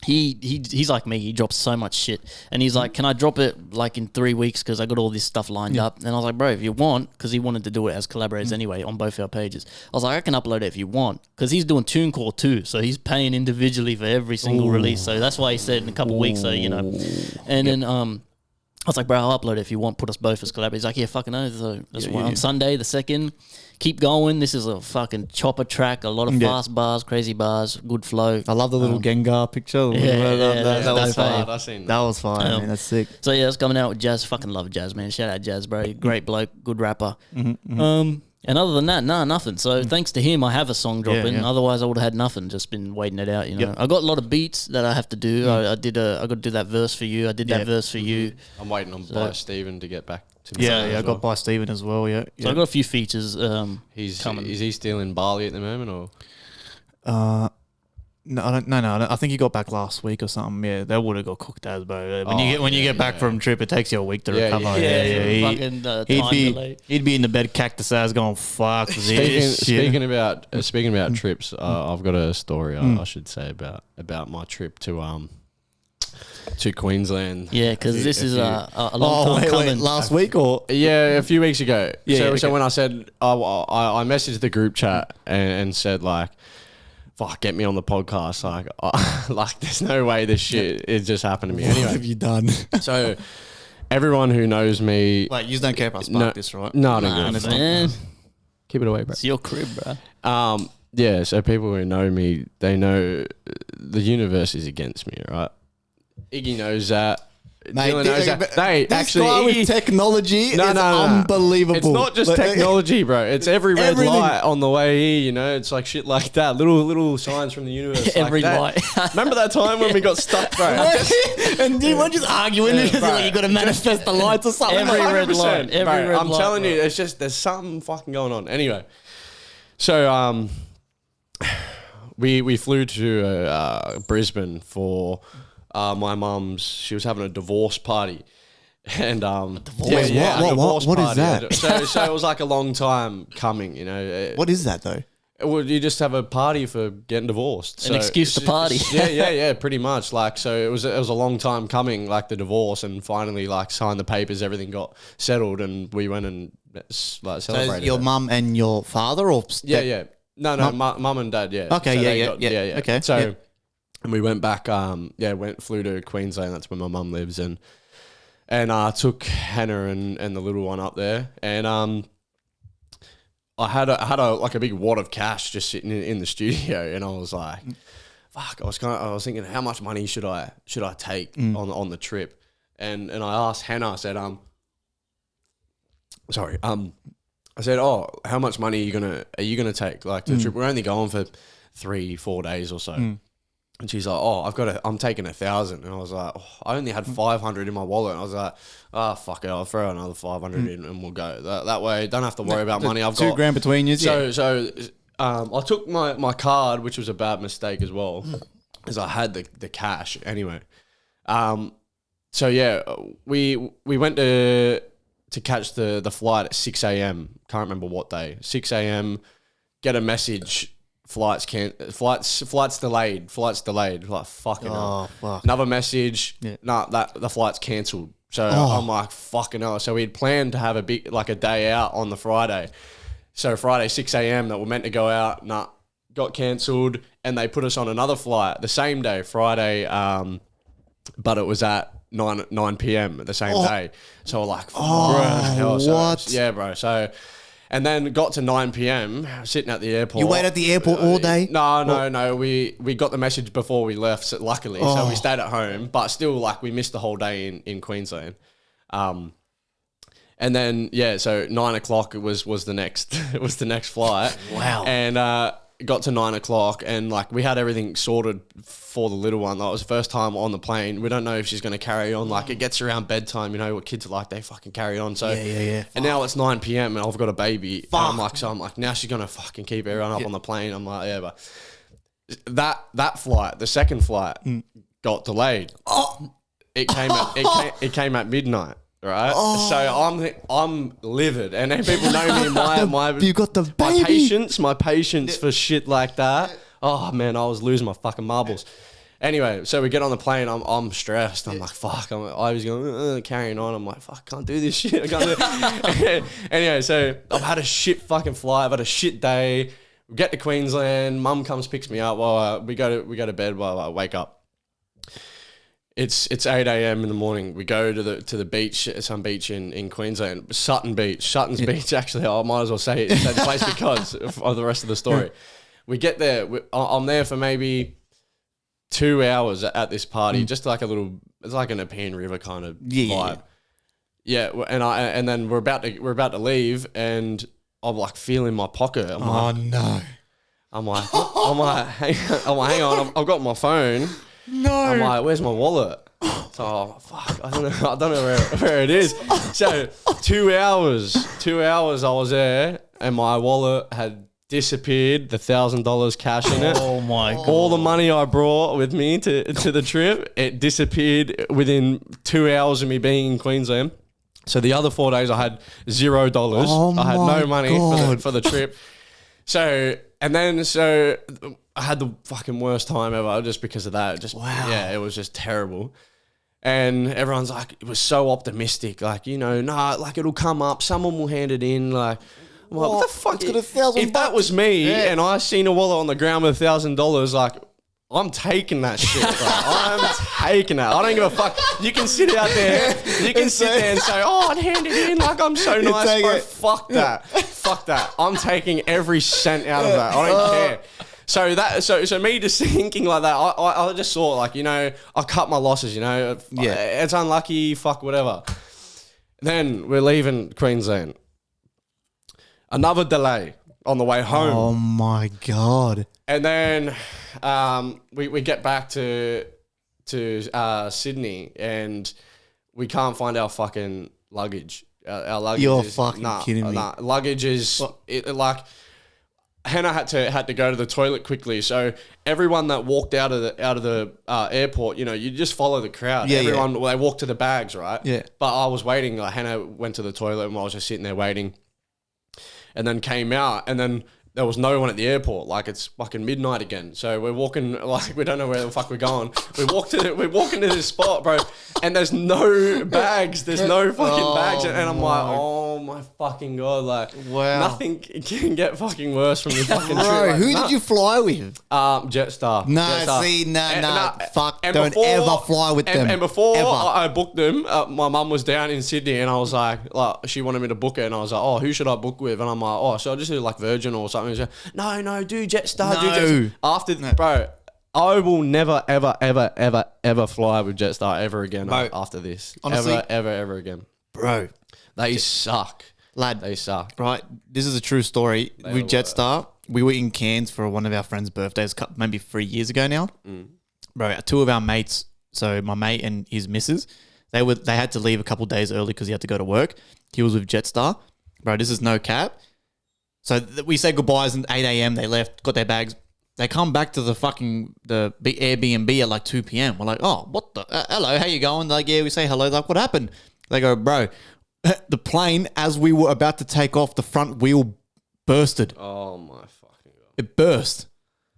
he's like me. He drops so much shit, and he's like, can I drop it like in 3 weeks because I got all this stuff lined up? And I was like, bro, if you want, because he wanted to do it as collaborators anyway on both our pages. I was like, I can upload it if you want, because he's doing TuneCore too, so he's paying individually for every single release. So that's why he said in a couple of weeks. So and then I was like, bro, I'll upload it if you want. Put us both as collaborators. He's like, yeah, fucking no. So that's why on Sunday, the 2nd, keep going. This is a fucking chopper track. A lot of fast bars, crazy bars, good flow. I love the little Gengar picture. That was fire. I've seen that was fire, man. That's sick. So yeah, it's coming out with Jazz. Fucking love Jazz, man. Shout out Jazz, bro. Great bloke, good rapper. And other than that, nothing. So thanks to him, I have a song dropping. Otherwise, I would have had nothing. Just been waiting it out, I got a lot of beats that I have to do. I got to do that verse for you. I did that verse for you. I'm waiting on Steven to get back Yeah, I got by Steven as well. Yeah, So I got a few features. Is coming. he still in Bali at the moment, or? No, I don't. No. I think he got back last week or something. Yeah, they would have got cooked as, bro. When you get back from trip, it takes you a week to recover. He'd be in the bed, cactus ass, going fuck this. Speaking about trips, I've got a story I should say about my trip to Queensland. Yeah, because this is a long time coming. Last week or a few weeks ago. So when I said I messaged the group chat and said like, fuck, get me on the podcast. Like there's no way this shit it just happened to me. Anyway, what have you done? So everyone who knows me, wait, you don't care if I spark this, right? No, Man. Keep it away, bro. It's your crib, bro. Yeah. So people who know me, they know the universe is against me, right? Iggy knows that. Mate, Dylan knows that. This actually, guy with technology is unbelievable. It's not just technology, bro. It's every red light on the way here, you know. It's like shit like that. Little signs from the universe. Every like that. light. Remember that time when we got stuck, bro? And dude, we're just arguing. Yeah, like you got to manifest the lights or something. Every red light. I'm telling you, it's just there's something fucking going on. Anyway, so we flew to Brisbane for. My mum's, she was having a divorce party. And What is that? So it was like a long time coming, you know. What is that though? Well, you just have a party for getting divorced. An excuse to party. Yeah, pretty much. Like, so it was a long time coming, like the divorce, and finally like signed the papers, everything got settled, and we went and like celebrated. So your mum and your father, or yeah. No, mum and dad. Yeah. Okay, so yeah. Okay. So. And we went back, flew to Queensland. That's where my mum lives, and took Hannah and the little one up there. And I had a big wad of cash just sitting in the studio, and I was like, fuck. I was thinking, how much money should I take on the trip? And I asked Hannah. I said, I said, oh, how much money are you gonna take? Like the trip, we're only going for 3-4 days or so. And she's like, oh, I'm taking 1,000. And I was like, oh, I only had 500 in my wallet. And I was like, fuck it, I'll throw another 500 in and we'll go. That way, don't have to worry about money. I've got $2,000 between you. So I took my card, which was a bad mistake as well, because I had the cash anyway. So yeah, we went to catch the flight at 6 a.m. Can't remember what day. 6 a.m. Get a message. Flights delayed. Like fucking hell. Fuck. Another message. Yeah. The flight's cancelled. So I'm like fucking hell. So we had planned to have a day out on the Friday. So Friday 6 a.m. that we're meant to go out. Got cancelled, and they put us on another flight the same day, Friday. But it was at 9 p.m. the same day. So we're like, what? Yeah, bro. So. And then got to 9 p.m. sitting at the airport. You wait at the airport all day? No. We got the message before we left, so luckily. So we stayed at home, but still, like, we missed the whole day in Queensland. And then so 9 o'clock was the next flight. Wow. And got to 9 o'clock, and like we had everything sorted for the little one. That was the first time on the plane. We don't know if she's going to carry on. Like, it gets around bedtime, you know what kids are like, they fucking carry on. So yeah. And now it's 9 p.m. and I've got a baby. I'm like, now she's going to fucking keep everyone up on the plane. I'm like, yeah, but that flight, the second flight, got delayed. It came at midnight. Right, so I'm livid, and then people know me. You got the baby. My patience for shit like that. Oh man, I was losing my fucking marbles. Anyway, so we get on the plane. I'm stressed. I'm like, fuck. I was going carrying on. I'm like, fuck, I can't do this shit. I can't do it. Anyway, so I've had a shit fucking flight. I've had a shit day. We get to Queensland. Mum comes, picks me up. While we go to bed while I wake up. It's 8 a.m. in the morning. We go to the beach, some beach in Queensland, Sutton's Beach. Actually, I might as well say the place because of the rest of the story. We get there. I'm there for maybe 2 hours at this party, just like it's like an Nepean River kind of vibe. Yeah, and then we're about to leave, and I'm like feeling my pocket. No. I'm like, hang on. I've got my phone. No. I'm like, where's my wallet? So fuck, I don't know where it is. So 2 hours I was there, and my wallet had disappeared. The $1,000 cash in it. Oh my god! All the money I brought with me to the trip, it disappeared within 2 hours of me being in Queensland. So the other 4 days I had $0. Oh I had no money God. for the trip. So I had the fucking worst time ever just because of that. Just Wow. Yeah, it was just terrible. And everyone's like, it was so optimistic. Like, like it'll come up. Someone will hand it in. Like, I'm like, what the fuck? It's got $1,000 If that was me Yeah. and I seen a wallet on the ground with $1,000, like, I'm taking that shit, bro. I'm taking that. I don't give a fuck. You can sit out there. You can sit there and say, oh, I'd hand it in. Like, I'm so nice, take bro. it. Fuck that. Fuck that. I'm taking every cent out of that. I don't care. So me just thinking like that, I just thought like, I cut my losses, it's unlucky, fuck whatever. Then we're leaving Queensland. Another delay on the way home. Oh my God. And then we get back to Sydney, and we can't find our fucking luggage. Our luggage You're is, fucking kidding me. Luggage is like Hannah had to go to the toilet quickly. So everyone that walked out of the airport, you just follow the crowd. Yeah, Everyone they walked to the bags, right? Yeah. But I was waiting. Like Hannah went to the toilet, and I was just sitting there waiting. And then came out, and then there was no one at the airport. Like, it's fucking midnight again. So we're walking, like, we don't know where the fuck we're going. We walk into this spot, bro, and there's no bags. There's no fucking bags. And I'm like, oh my fucking God. Like, Wow. nothing can get fucking worse from this fucking trip. Bro, Like, who did you fly with? Jetstar. No, Jetstar. see, no, fuck, and don't ever fly with them. And before Ever. I booked them, my mum was down in Sydney, and I was like, she wanted me to book it, and I was like, oh, who should I book with? And I'm like, oh, so I just do like Virgin or something. She's like, no, do Jetstar, do No. Jetstar. Bro, I will never, ever, ever, ever, ever fly with Jetstar ever again after this. Honestly, ever again. Bro, They suck. lad, They suck. right? This is a true story. With Jetstar, we were in Cairns for one of our friends' birthdays, maybe 3 years ago now. Bro, two of our mates, so my mate and his missus, they had to leave a couple days early because he had to go to work. He was with Jetstar. Bro, this is no cap. So we said goodbyes at 8 a.m. They left, got their bags. They come back to the Airbnb at like 2 p.m. We're like, oh, what the? Hello, how you going? They're like, yeah, we say hello. They're like, what happened? They go, bro, the plane, as we were about to take off, the front wheel bursted. Oh my fucking God. It burst.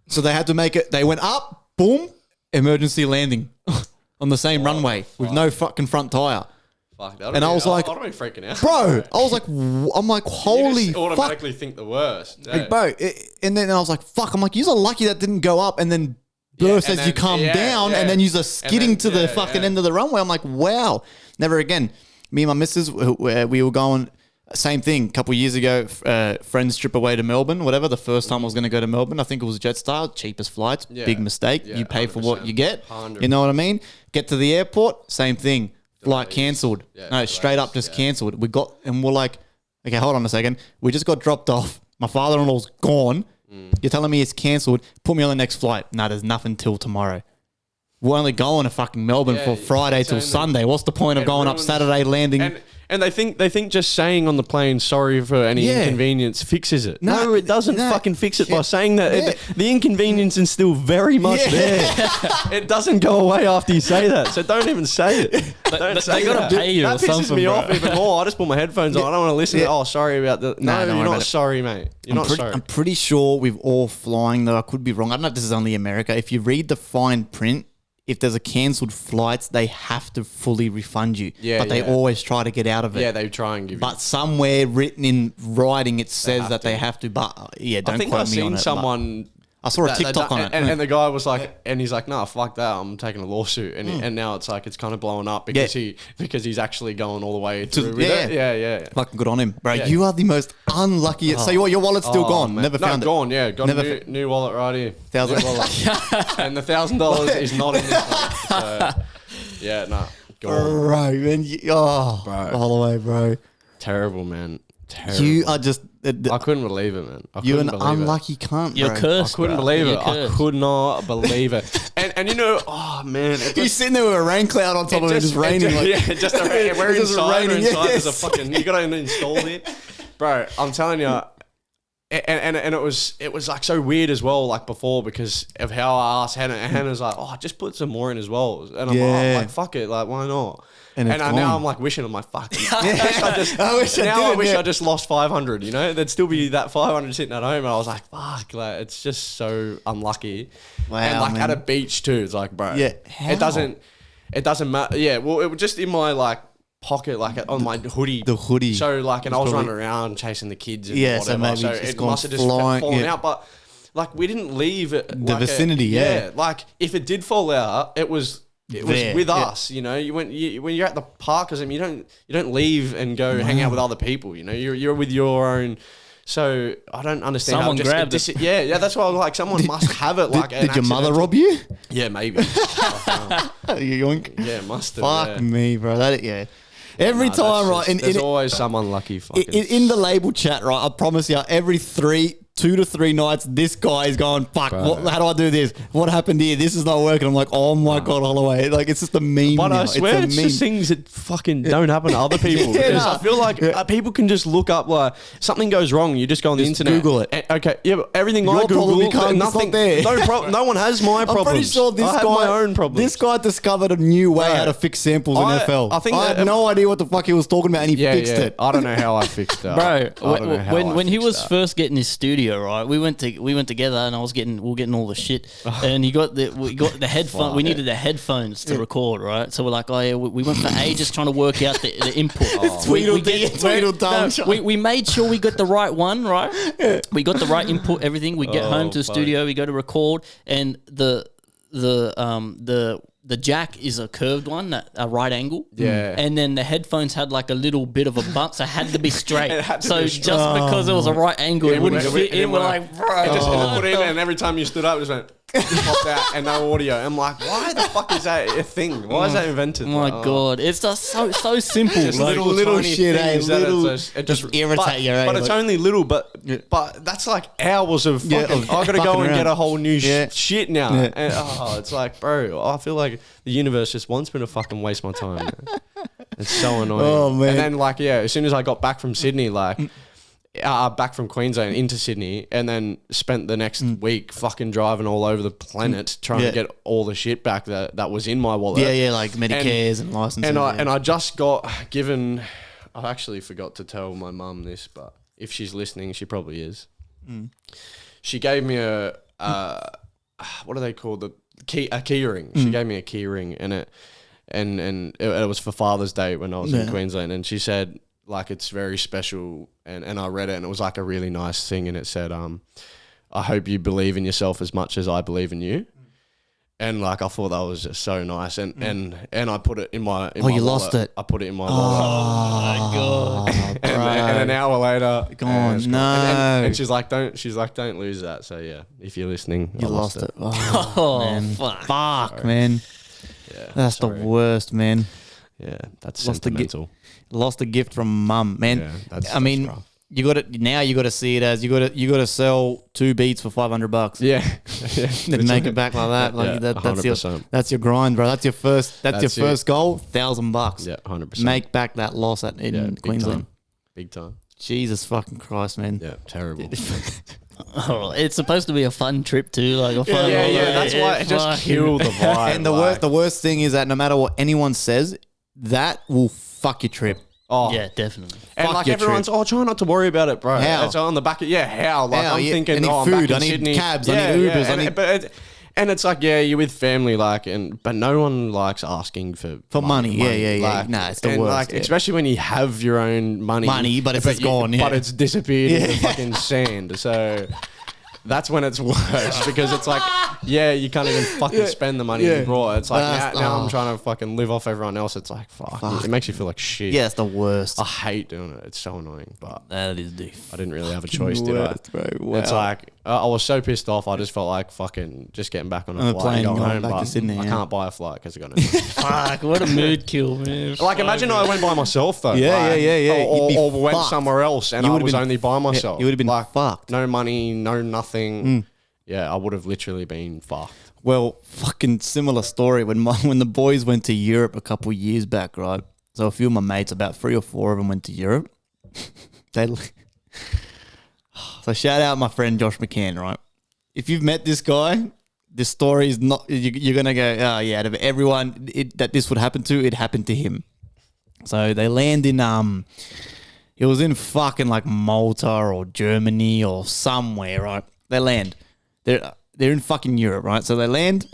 So they had to make it. They went up, boom, emergency landing on the same runway with no fucking front tire. Fuck, And I was like, I'd be freaking out. Bro, I was like, I'm like, holy you just fuck. automatically think the worst. Like, bro, and then I was like, fuck, I'm like, you're lucky that didn't go up and then burst and as you then- come down and then you're skidding to the fucking end of the runway. I'm like, wow. Never again. Me and my missus, we were going, same thing, a couple years ago, friends trip away to Melbourne, whatever. The first time I was going to go to Melbourne, I think it was Jetstar, cheapest flights, big mistake. Yeah, you pay for what 100%. you get. 100%. You know what I mean? Get to the airport, same thing. Flight cancelled. Yeah, No, straight up just cancelled. And we're like, okay, hold on a second. We just got dropped off. My father-in-law's gone. You're telling me it's cancelled. Put me on the next flight. No, there's nothing till tomorrow. We're only going to fucking Melbourne for Friday till Sunday. What's the point of going up Saturday, landing? And they think just saying on the plane sorry for any inconvenience fixes it. No, it doesn't fucking fix it by saying that. The inconvenience is still very much there. It doesn't go away after you say that. So don't even say it. Don't say they gotta that. pay you That or pisses something, me bro. off even more. I just put my headphones on. I don't want to listen to, oh, sorry about the... No, don't worry you're about not it. sorry, mate. You're not sorry. I'm pretty sure we've all flying, though I could be wrong. I don't know if this is only America. If you read the fine print, if there's a cancelled flights, they have to fully refund you. Yeah, but they yeah. always try to get out of it. Yeah, they try and give you... But somewhere written in writing, it says that they have to. But yeah, don't I think quote I've me on seen it. someone... I saw a TikTok on it. And the guy was like, and he's like, no, fuck that. I'm taking a lawsuit. And now it's like, it's kind of blowing up because he's actually going all the way through with it. Yeah. Fucking good on him. Bro, you are the most unlucky. So your wallet's still gone. Man. Never found it. Gone, yeah. Got Never a new wallet right here. $1,000. New wallet. And the $1,000 is not in this one. So, yeah, nah. Gone. Bro, man. Holloway, bro. Terrible, man. Terrible. You are just... I couldn't believe it, man. You're an unlucky cunt, You're bro. cursed. I couldn't bro. believe You're it. I cursed. could not believe it. And and you know, oh man, He's sitting there with a rain cloud on top of it, just raining. We're inside. There's a yes. fucking. You got to install it, bro. I'm telling you. And it was like so weird as well, like before, because of how I asked Hannah. And Hannah's like, "Oh, just put some more in as well." And I'm like, "Fuck it, like why not?" And now I'm like wishing, I'm like, "Fuck." I wish I just lost 500. You know, there'd still be that 500 sitting at home. And I was like, "Fuck!" Like it's just so unlucky. Wow, and like man. at a beach too, it's like, bro, how? it doesn't matter. Yeah, well, it was just in my like pocket, like on my hoodie. The hoodie. So like, and I was running around chasing the kids and Yeah, whatever. so maybe So it's it gone must have just flying, fallen out. But like, we didn't leave it The vicinity, yeah. Like if it did fall out, it was There, with yeah. us. You know, when you're at the park, because I mean, you don't leave and go hang out with other people. You know, you're with your own. So I don't understand. Someone how just, grabbed it. Yeah, that's why I was like, someone must have it. Like, Did your mother rob you? Yeah, maybe. You yoink. Yeah, must have. Fuck me, bro. Every time, right? There's always some unlucky fucking. In the label chat, right? I promise you, every 2 to 3 nights, this guy is going, fuck, how do I do this? What happened here? This is not working. I'm like, oh my God, Holloway. Like, it's just a meme. But now. I swear it's just things that fucking don't happen to other people. Because I feel like people can just look up, like, something goes wrong. You just go on the internet. Google it. Okay, yeah, but everything Your I problem, Google, you can't- it's nothing, not there. no one has my problems. I'm pretty sure I have my own problems. This guy discovered a new way Right. how to fix samples in FL. I think I that- had no idea what the fuck he was talking about, and he fixed it. I don't know how I fixed it. Bro, I don't know how I when he fixed was that. first getting his studio, right? We went together, and we were getting all the shit, and we got the headphone. We needed the headphones to record, right? So we're like, oh yeah, we went for ages trying to work out the input. We made sure we got the right one, right? We got the right input, everything. We get home to the studio, we go to record, and the jack is a curved one, a right angle. Yeah. And then the headphones had like a little bit of a bump, so it had to be straight. Just straight. because it was a right angle, it wouldn't fit in. We're like, bro. It just put in, and every time you stood up, it just went popped out and no audio. I'm like, why the fuck is that a thing? Why is that invented? Oh my God, it's just so simple. Just Like, little tiny shit, things eh? that Little- it just irritate you, eh? But it's Like- only little. But that's like hours of fucking. I gotta go fucking and around. get a whole new Yeah. shit now. Yeah. And, it's like, bro, I feel like the universe just wants me to fucking waste my time. Man. It's so annoying. Oh, man. And then like as soon as I got back from Sydney, like. Back from Queensland into Sydney, and then spent the next week fucking driving all over the planet trying to get all the shit back that was in my wallet. Yeah, like Medicares and licenses. And I just got given. I actually forgot to tell my mum this, but if she's listening, she probably is. She gave me a what are they called? A key ring. She gave me a key ring, and it was for Father's Day when I was in Queensland, and she said, like, it's very special, and I read it, and it was like a really nice thing, and it said, I hope you believe in yourself as much as I believe in you. And like, I thought that was just so nice, and I put it in my you wallet. lost it. I put it in my wallet. oh my God. And an hour later, Gone. it's No. And she's like, don't lose that. So yeah, if you're listening, You I lost it. Oh, Oh, man. fuck. Man. Yeah, That's sorry. the worst, man. Yeah, that's Lost the sentimental. Lost a gift from mum, man. Yeah, that's rough. you got it now. You got to see it as you got to sell 2 beats for $500. Yeah, Then make it back like that. Like Yeah, that's your grind, bro. That's your first goal. $1,000. Yeah, 100%. Make back that loss in big Queensland. Big time. Jesus fucking Christ, man. Yeah, terrible. Oh, it's supposed to be a fun trip too, like a fun. Yeah. That's why it just killed the vibe. And the worst thing is that no matter what anyone says, that will fuck your trip. Oh, Yeah, definitely. And Fuck like your everyone's, try not to worry about it, bro. How? It's on the back of, how? Like How? I'm Yeah, thinking, I need I'm food, back in I need Sydney. cabs, I need Ubers, I need- And it's like, you're with family, like, but no one likes asking for money. Yeah. Like, Nah, it's the and worst. like, yeah. especially when you have your own money, but it's just gone. Yeah. but it's disappeared in the fucking sand. So that's when it's worse because it's like, you can't even fucking spend the money you brought. It's like now I'm trying to fucking live off everyone else. It's like, fuck. It makes you feel like shit. Yeah, it's the worst. I hate doing it. It's so annoying, but That is the I didn't really have a choice, did I? worst, bro. Wow. It's like I was so pissed off. I just felt like fucking just getting back on a flight plane and going going home. back to But Sydney, I yeah. can't buy a flight because I got no. Fuck, what a mood kill, man. Like imagine I went by myself though. Yeah. Or, You'd be or went fucked. somewhere else and You I would've was been- only by myself. you would've been like, fucked. No money, no nothing. yeah, I would have literally been fucked. Well, fucking similar story when the boys went to Europe a couple of years back, right? So a few of my mates, about 3 or 4 of them went to Europe. So shout out my friend Josh McCann, right? If you've met this guy, this story is not, you're going to go, oh yeah, out of everyone that this would happen to, it happened to him. So they land in, it was in fucking like Malta or Germany or somewhere, right? They land. They're in fucking Europe, right? So they land.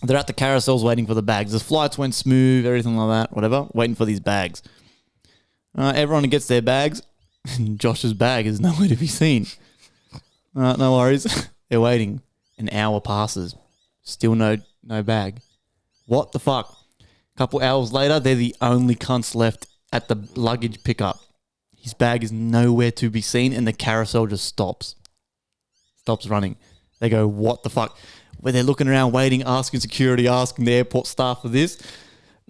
They're at the carousels waiting for the bags. The flights went smooth, everything like that, whatever, waiting for these bags. Everyone gets their bags. Josh's bag is nowhere to be seen. No worries. They're waiting. An hour passes. Still no bag. What the fuck? A couple hours later, they're the only cunts left at the luggage pickup. His bag is nowhere to be seen, and the carousel just stops. Stops running. They go, what the fuck? Where they're looking around, waiting, asking security, asking the airport staff for this.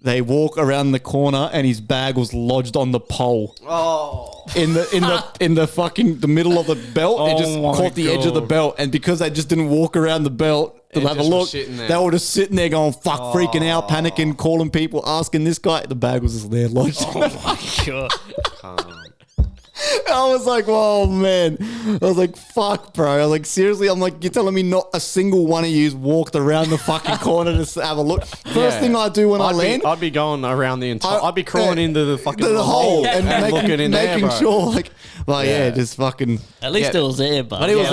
They walk around the corner, and his bag was lodged on the pole. Oh, in the fucking the middle of the belt. It just caught the edge of the belt, and because they just didn't walk around the belt to have a look, they were just sitting there going, fuck, freaking out, panicking, calling people, asking this guy. The bag was just there lodged. Oh my God. I was like, whoa, man. I was like, fuck, bro. I was like, seriously? I'm like, you're telling me not a single one of you's walked around the fucking corner to have a look? First thing I do when I land, I'd be going around the entire. I'd be crawling into the fucking the hole and making there, sure, just fucking. At least it was there, but it was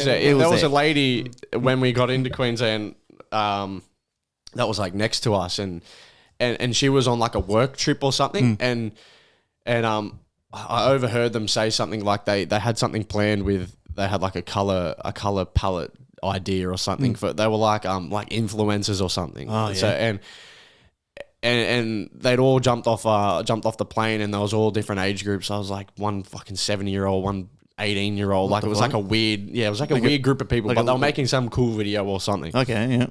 there. There was a lady when we got into Queensland that was like next to us, and she was on like a work trip or something, and I overheard them say something like they had something planned with, they had like a color palette idea or something for, they were like influencers or something. Oh, yeah. So and they'd all jumped off the plane, and there was all different age groups. I was like one fucking 70-year-old, one 18-year-old. Like it was like a weird, it was like a weird group of people, but they were making some cool video or something. Okay, yeah.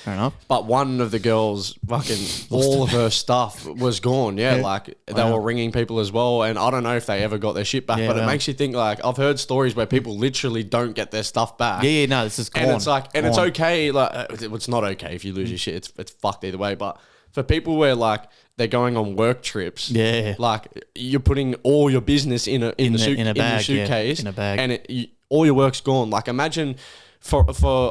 Fair enough. But one of the girls, fucking all of her stuff was gone. Yeah, like they were ringing people as well, and I don't know if they ever got their shit back. But it makes you think. Like I've heard stories where people literally don't get their stuff back. Yeah, no, this is gone. And it's like, and it's okay. Like it's not okay if you lose your shit. It's fucked either way. But for people where like they're going on work trips, like you're putting all your business in a suitcase, in a bag, and all your work's gone. Like imagine. For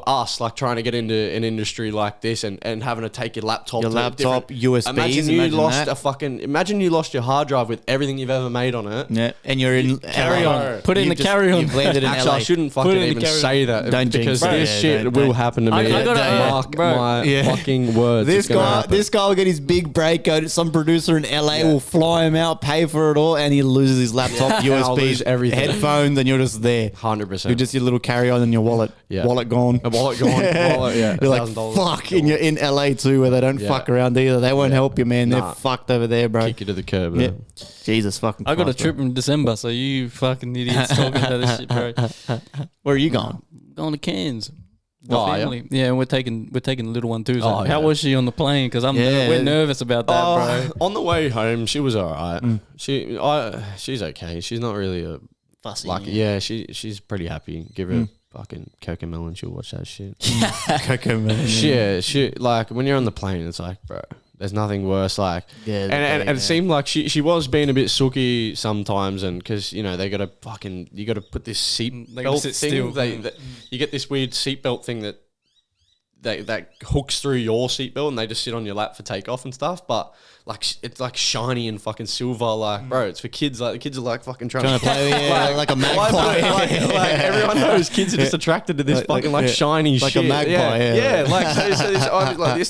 us, like trying to get into an industry like this and having to take your laptop, USBs. Imagine you lost your hard drive with everything you've ever made on it. Yeah, and you're in carry-on. Put it in the carry-on. You've landed in Actually, LA. I shouldn't fucking even say that because this shit will happen to me. Mark my fucking words. This guy will get his big break. Some producer in LA will fly him out, pay for it all, and he loses his laptop, USBs, everything, headphones, and you're just there. 100%. You're just your little carry-on in your wallet. Yeah. Wallet gone. A wallet gone. Wallet, yeah. You're like, fuck, and you're in LA too, where they don't fuck around either. They won't help you, man. They're fucked over there, bro. Kick you to the curb. Yeah. Jesus fucking I got a trip in December, so you fucking idiots talking about this shit, bro. Where are you going? Going to Cairns. Family. Yeah, and we're taking the little one too. So how was she on the plane? Because we're nervous about that, bro. On the way home, she was all right. She's okay. She's not really a fussy. Like she's pretty happy. Give her fucking Cocomelon, she'll watch that shit. Cocomelon. Yeah, shit. Like when you're on the plane, it's like, bro, there's nothing worse. Like, and it seemed like she was being a bit sooky sometimes, and because you got to you got to put this seatbelt thing. You get this weird seatbelt thing that hooks through your seatbelt, and they just sit on your lap for takeoff and stuff. But like it's like shiny and fucking silver, like bro, it's for kids. Like the kids are like fucking trying to play like a magpie. Like everyone knows kids are just attracted to this fucking shiny like shit. Like a magpie, yeah. Like so I was like this,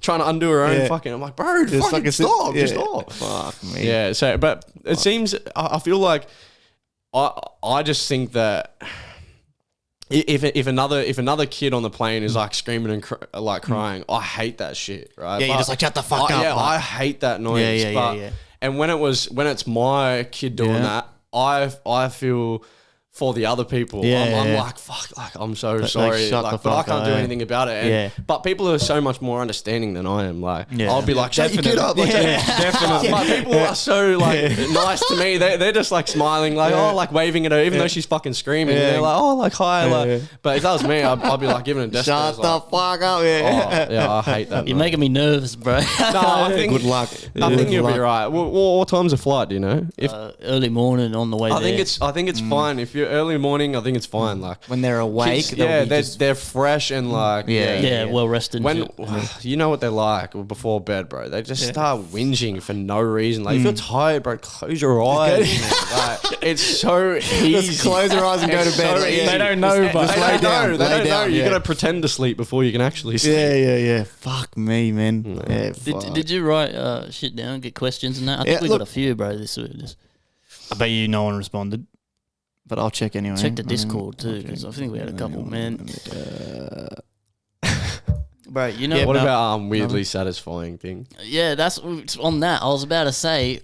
trying to undo her own fucking. I'm like, bro, just fucking stop, just stop. Fuck me. Yeah. So, but it seems I feel like I just think that. If another kid on the plane is like screaming and crying, I hate that shit, right? Yeah, you're just like, shut the fuck up. Yeah, I hate that noise. Yeah. And when it's my kid doing that, I feel for the other people. Yeah, I'm yeah. like, fuck, like, I'm so sorry. shut the Like, but I fuck can't up, do yeah. anything about it. And, But people are so much more understanding than I am. Like, Yeah. I'll be like, shut your kid up. Like, definitely. Like, people are so like nice to me. They're just like smiling, like, oh, like waving at her, even though she's fucking screaming. Yeah. They're like, oh, like, hi. Like, but if that was me, I'd be like giving a death Shut stare, the like, fuck up, yeah. oh, yeah, I hate that. You're man. making me nervous, bro. No, I think Good luck. I think Good you'll be luck. right. What time's the flight? Do you know? If Early morning on the way I there. think it's fine. If you're early morning, I think it's fine. Like When they're awake, kids, yeah, they're they're fresh and like yeah, well rested. When you know what they're like before bed, bro, they just start whinging for no reason. Like if you're tired, bro, close your eyes. Like, it's so easy. Just close your eyes and go to It's bed. so easy. They don't know, but They lay don't down, know. They lay don't know. down, You yeah. gotta pretend to sleep before you can actually sleep. yeah. Fuck me, man. Yeah, fuck. Did you write shit down, get questions and that? I think Yeah, we look- got a few, bro. This I bet you no one responded, but I'll check anyway. check the Discord too, because I think we had a couple, man. Bro, you know What about weirdly satisfying thing? Yeah, that's on that. I was about to say,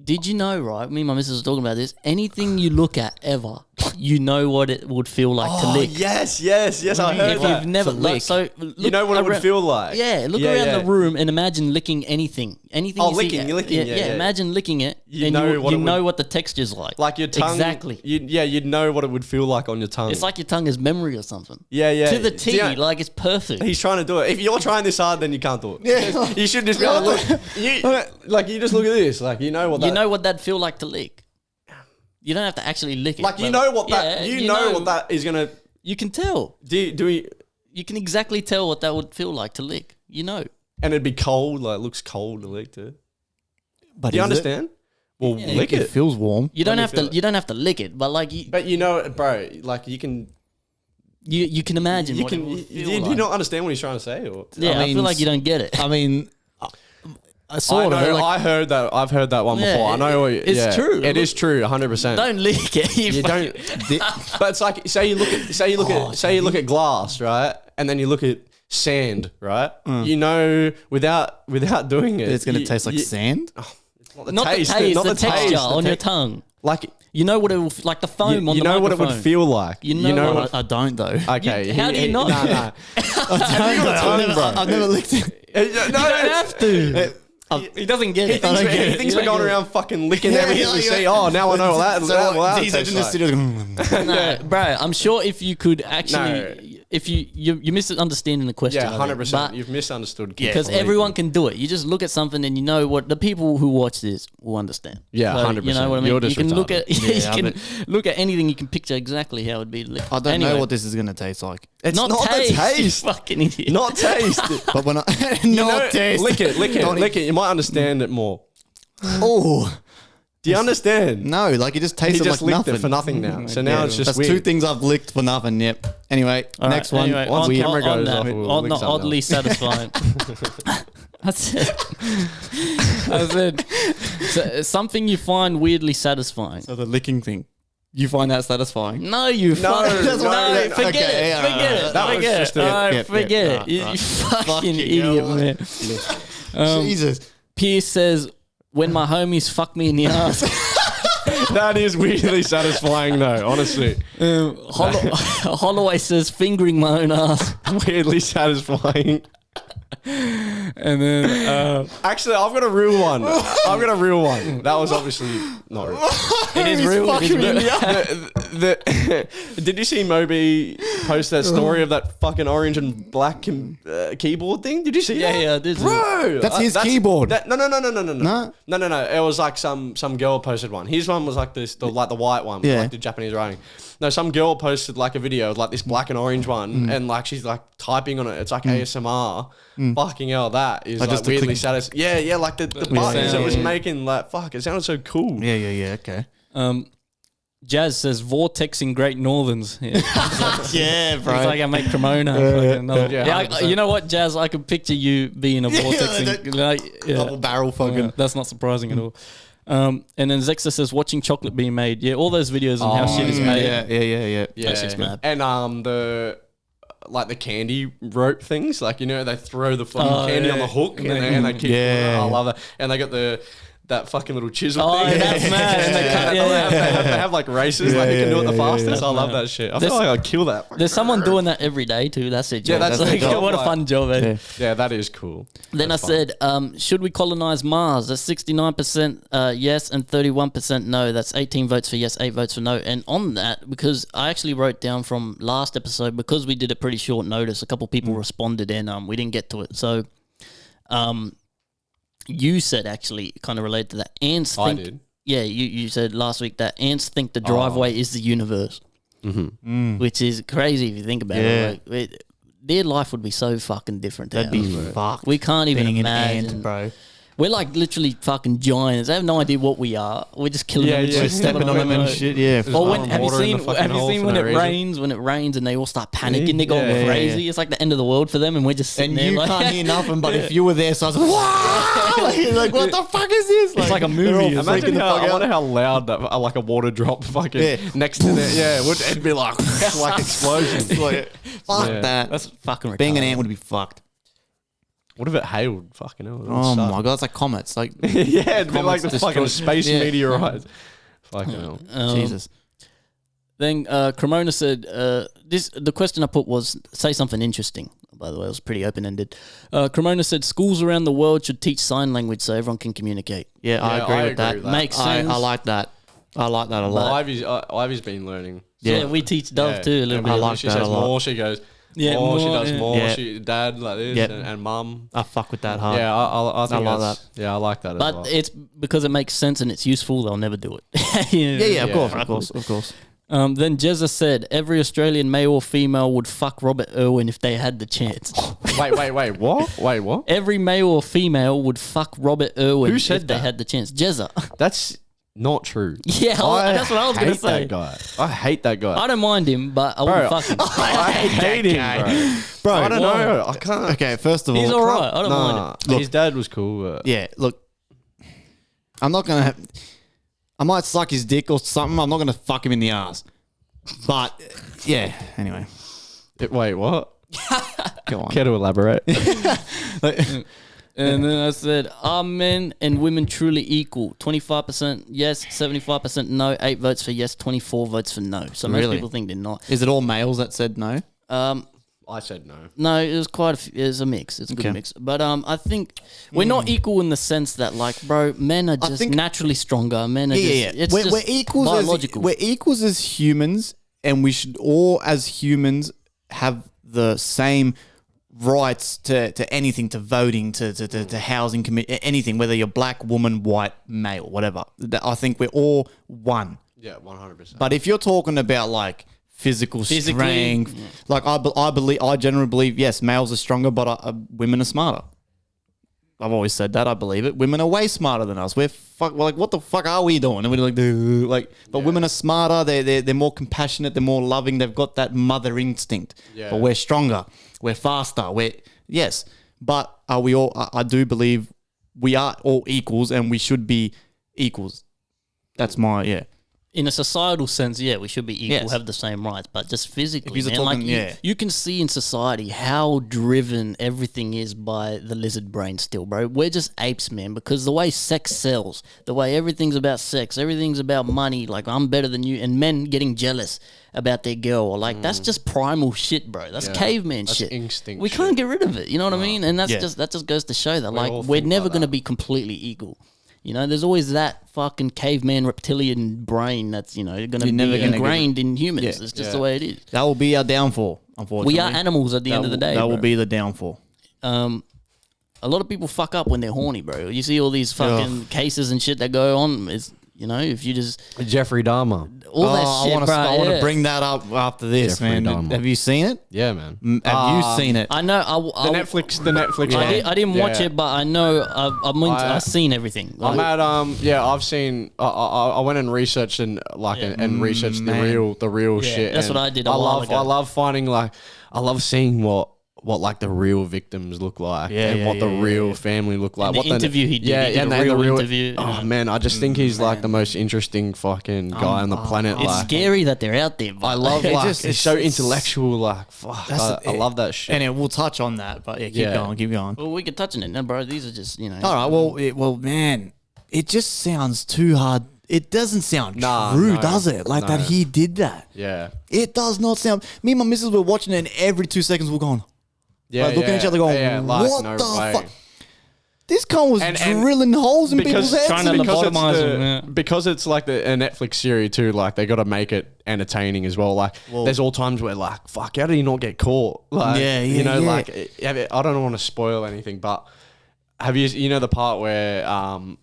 did you know, right? Me and my missus were talking about this. Anything you look at ever, you know what it would feel like to lick. yes. I heard If that. you've never licked, so You know what it would feel like. Yeah, look Yeah, around yeah. the room and imagine licking anything. Anything. Oh, you see- licking, you're licking, yeah, yeah. Imagine licking it. You and know you what it know would- what the texture's like. Like your tongue. Exactly. You'd know what it would feel like on your tongue. It's like your tongue is memory or something. yeah. To the T, Yeah. like it's perfect. He's trying to do it. If you're trying this hard, then you can't do it. Yeah. You should just be able to look. You just look at this. Like, you know what that... You know what that'd feel like to lick. You don't have to actually lick it. Like, you but- know what that... Yeah, you know what that is going to... You can tell. Do we... You can exactly tell what that would feel like to lick. You know. And it'd be cold. Like, it looks cold to lick too. But Do you is understand? Well, lick It it. feels warm. You don't me have feel to. it. You don't have to lick it, but like you, But you know, bro, like you can... you can imagine. You what can... it would feel Do you like. not understand what he's trying to say? Or? Yeah, I mean, feel like you don't get it. I mean, I I sort of. know, Like, I heard that. I've heard that one Yeah, before. I know. it's true. It is true, 100%. Don't lick it. You don't. But it's like, say you look at glass, right? And then you look at sand, right? You know, without doing it, it's going to you- taste like you- sand. Not the taste, not the texture taste, on your tongue. Like You know what it will like the foam on you the know what it would microphone. feel like. You know what? I don't though. Okay. How do you not? Nah. I've never licked it. No, You don't have to. He doesn't get it. He thinks we're going around fucking licking everything we see. Oh, now I know what that He's tastes in the like. studio. No, bro, I'm sure if you could actually, if you're misunderstanding the question. Yeah, I think, 100%. but- You've misunderstood. because completely. everyone can do it. You just look at something and you know what the people who watch this will understand. Yeah, So, 100%. You know what I mean? You're You just can look retarded. at Yeah, you can look at anything. You can picture exactly how it'd be. Licked. I don't Anyway, know what this is going to taste like. It's not, taste. the You taste. fucking idiot. Not taste. But when I You not know, taste. lick it. You might understand it more. Oh Do you understand? no! Like it just He tasted just like licked nothing. it for nothing now. So now it's just That's weird. two things I've licked for nothing. Yep. Anyway, All next right, one. Anyway, Once on, the camera on goes that, off, we'll on lick the something oddly satisfying. That's it. I said so, something you find weirdly satisfying. So the licking thing, you find that satisfying? No, you fucking that's what I mean. forget Okay, it, alright, forget alright. it, That was forget just it, a- alright, yeah, forget yeah, it. You alright. fucking idiot, hell. man. Jesus. Pierce says, "When my homies fuck me in the ass." That is weirdly satisfying, though. Honestly, Holloway says, "Fingering my own ass." weirdly satisfying. And then Actually, I've got a real one. That was obviously not real. it is real. It is real. Did you see Moby post that story of that fucking orange and black keyboard thing? Did you see that? Yeah, I did. Bro, That's his keyboard. No. No? No. It was like some girl posted one. His one was like the white one, Yeah. like the Japanese writing. No, some girl posted like a video of like this black and orange one, and like she's like typing on it. It's like ASMR. Fucking hell, that is like just the weirdly click- satisfying. Yeah, like the buttons it was making. Like fuck, it sounded so cool. Yeah. Okay. Jazz says, "Vortexing Great Northerns." Yeah. Yeah, It's like I make Cremona. Yeah, You know what, Jazz? I could picture you being a vortexing. Double barrel fucking. That's not surprising at all. And then Zexa says, "Watching chocolate being made." Yeah, all those videos on how shit is made. Yeah. That shit's mad. And the like the candy rope things, like they throw the fucking candy on the hook and they keep. Yeah. I love that. And they got the that fucking little chisel Oh, thing. that's mad. And they cut- They have like races, like you can do it the fastest. I love that shit. I feel like I'd kill that. There's someone doing that every day too. That's it. Yeah, that's like, their job, what a like- fun job, man. Yeah, that is cool. Then That's I said, should we colonize Mars? That's 69% yes and 31% no. That's 18 votes for yes, 8 votes for no. And on that, because I actually wrote down from last episode, because we did a pretty short notice, a couple people responded and we didn't get to it. So you said actually kind of related to that. Ants I think, did. Yeah, you said last week that ants think the driveway is the universe, which is crazy if you think about it. Like, their life would be so fucking different. That'd be fucked. We can't even Being imagine, an ant, bro. We're like literally fucking giants. They have no idea what we are. We're just killing them. Just stepping on them and shit. Yeah. Or when, have you water in seen the fucking holes when for it no reason. rains? When it rains and they all start panicking, they go Yeah, crazy. It's like the end of the world for them, and we're just sitting And there you like, can't hear nothing, but if you were there, so I was like, wow! You're like, what the fuck is this? It's like a movie. they're all It's Imagine freaking the how, fuck I out. wonder how loud that like a water drop fucking next to there. Yeah, it'd be like explosions. Like, fuck Yeah. that. that's fucking retarded. Being an ant would be fucked. What if it hailed? Fucking hell. Oh my god, it's like comets. Like, Yeah, it'd be like the Comets fucking destroy- space Yeah. meteorite. Fucking hell. Jesus. Then Cremona said, the question I put was, say something interesting. By the way, it was pretty open-ended. Cremona said, schools around the world should teach sign language so everyone can communicate. Yeah, I agree with that. with that. Makes I sense. like that. I like that a lot. Ivy's been learning. Yeah, we teach Dove too a little bit. I like she that says a lot. more, she goes, Yeah, more, she more, does yeah. more. Yeah. She, dad like this, Yep. and mum. I fuck with that hard. Yeah, I think I like that's- that. Yeah, I like that as But well. it's because it makes sense and it's useful, they'll never do it. Yeah, of Yeah. course, of course. Then Jezza said, every Australian male or female would fuck Robert Irwin if they had the chance. Wait, what? Wait, what? Every male or female would fuck Robert Irwin Who said if they that? had the chance. Jezza. That's not true. Yeah, that's what I was going to hate say. that guy. I hate that guy. I don't mind him, but I wouldn't Bro, fuck him. I hate him, bro. Bro, I don't know. I can't. Okay, first of all, He's all right. I don't mind him. Nah, his dad was cool. Yeah, look, I'm not gonna. I might suck his dick or something. I'm not gonna fuck him in the ass. But yeah, anyway, Wait, what? go on. Care to elaborate? And then I said, are men and women truly equal? 25% yes, 75% no, 8 votes for yes, 24 votes for no. So most Really? people think they're not. Is it all males that said no? I said no. No, it was quite a few, it was a mix. It's a good Okay. mix. But I think we're not equal in the sense that, like, bro, men are just think- naturally stronger. Men are Yeah. just, it's We're, just we're equals. biological. We're equals as humans, and we should all, as humans, have the same rights to anything, to voting, to housing, anything. Whether you're black, woman, white, male, whatever. I think we're all one. Yeah, 100%. But if you're talking about like physical Physically, strength, like I generally believe, yes, males are stronger, but women are smarter. I've always said that. I believe it. Women are way smarter than us. We're like, what the fuck are we doing? And we're like, "Duh." Like, but women are smarter. They're more compassionate. They're more loving. They've got that mother instinct. Yeah. But we're stronger. We're faster. Yes. But are we all? I do believe we are all equals, and we should be equals. That's my in a societal sense, yeah, we should be equal, Yes. have the same rights, but just physically, If you're man, like talking- you can see in society how driven everything is by the lizard brain still, bro. We're just apes, man, because the way sex sells, the way everything's about sex, everything's about money, like I'm better than you, and men getting jealous about their girl, or like that's just primal shit, bro. That's caveman That's shit. instinct We shit. can't get rid of it, you know what I mean? And that just goes to show that all like we're think never like going to that. be completely equal. You know, there's always that fucking caveman reptilian brain that's, you know, going to be never gonna get ingrained in humans. Yeah. It's just the way it is. That will be our downfall. Unfortunately, We are animals at the end of the day. That bro. will be the downfall. A lot of people fuck up when they're horny, bro. You see all these fucking cases and shit that go on. Is you know, if you just Jeffrey Dahmer. all that shit, bro. I want to yeah. bring that up after this, Jeffrey man. Dahmer. Have you seen it? Yeah, man. Have you seen it? I know. The Netflix. I didn't watch Yeah. it, but I know. I've seen everything. I'm Like, at I've seen I went and researched and and researched the real shit. that's and what I did a while ago. I love finding I love seeing what like the real victims look like and what the real family look like. And the what interview he did, he did a and the real interview. Oh man, I just think he's like the most interesting fucking guy on the planet. it's like, scary that they're out there. But I love It like just- it's so intellectual. Like fuck, I love that shit. And we'll touch on that, but keep Yeah. going. Well, we could touch on it, no, bro. These are just All right. Well, man, it just sounds too hard. It doesn't sound true, does it? Like that he did that. Yeah. It does not sound. Me and my missus were watching it, and every 2 seconds we're going, looking at each other, going, what the fuck? This cunt was drilling holes in people's heads. Trying to lobotomize them. Because it's like a Netflix series too, like they got to make it entertaining as well. Like there's all times where like, fuck, how did he not get caught? Like, like I don't want to spoil anything, but have you know the part where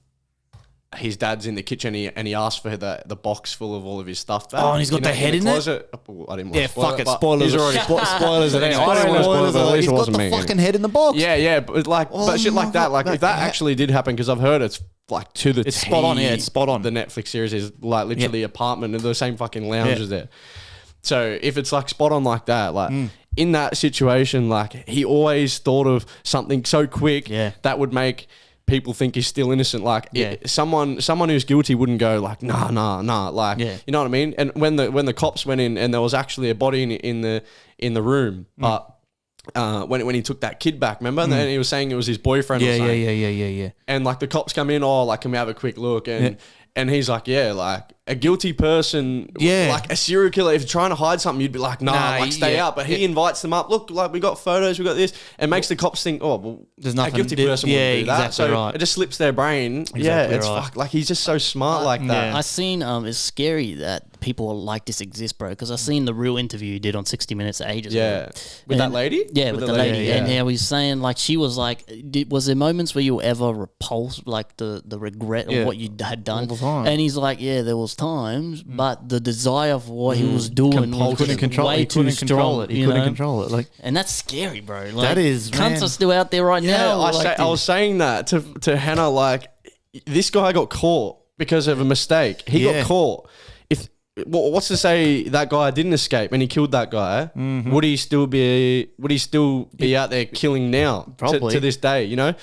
his dad's in the kitchen and he asked for the box full of all of his stuff back. Oh, and he's got the head in it? Oh, I didn't want to spoil fuck it. Spoilers. He's already spoilers. I didn't want to spoil it, at least He's it got wasn't the me. fucking head in the box. Yeah, but like, but shit like that. Like, if that actually did happen, because I've heard it's like to the It's spot on. Yeah, it's spot on. The Netflix series is like literally apartment and the same fucking lounges there. So if it's like spot on like that, like in that situation, like he always thought of something so quick that would make people think he's still innocent. Like someone who's guilty wouldn't go like nah like you know what I mean. And when the cops went in and there was actually a body in the room, but when he took that kid back, remember? And then he was saying it was his boyfriend. Yeah. And like the cops come in, like, can we have a quick look? And he's like, like a guilty person, like a serial killer, if you're trying to hide something, you'd be like, like stay out. But he invites them up. Look, like we got photos, we got this, and makes the cops think, oh, well, there's nothing. A guilty person wouldn't do that. Exactly so right. it just slips their brain. Exactly it's right. fuck. Like he's just so smart like that. I seen it's scary that people like this exist, bro. Because I seen the real interview you did on 60 Minutes ages ago. With that lady. Yeah, with the lady. And he was saying like she was like, was there moments where you were ever repulsed, like the regret of what you had done? All the time. And he's like, there was times, but the desire for what he was doing was couldn't control way it. He too couldn't control strong. it. He couldn't control it. Like, and that's scary, bro. Like, that is, cunts man. are still out there right now. I was saying that to Hannah, like this guy got caught because of a mistake. He got caught. What's to say that guy didn't escape and he killed that guy? Would he still be out there killing now? Probably to this day, you know.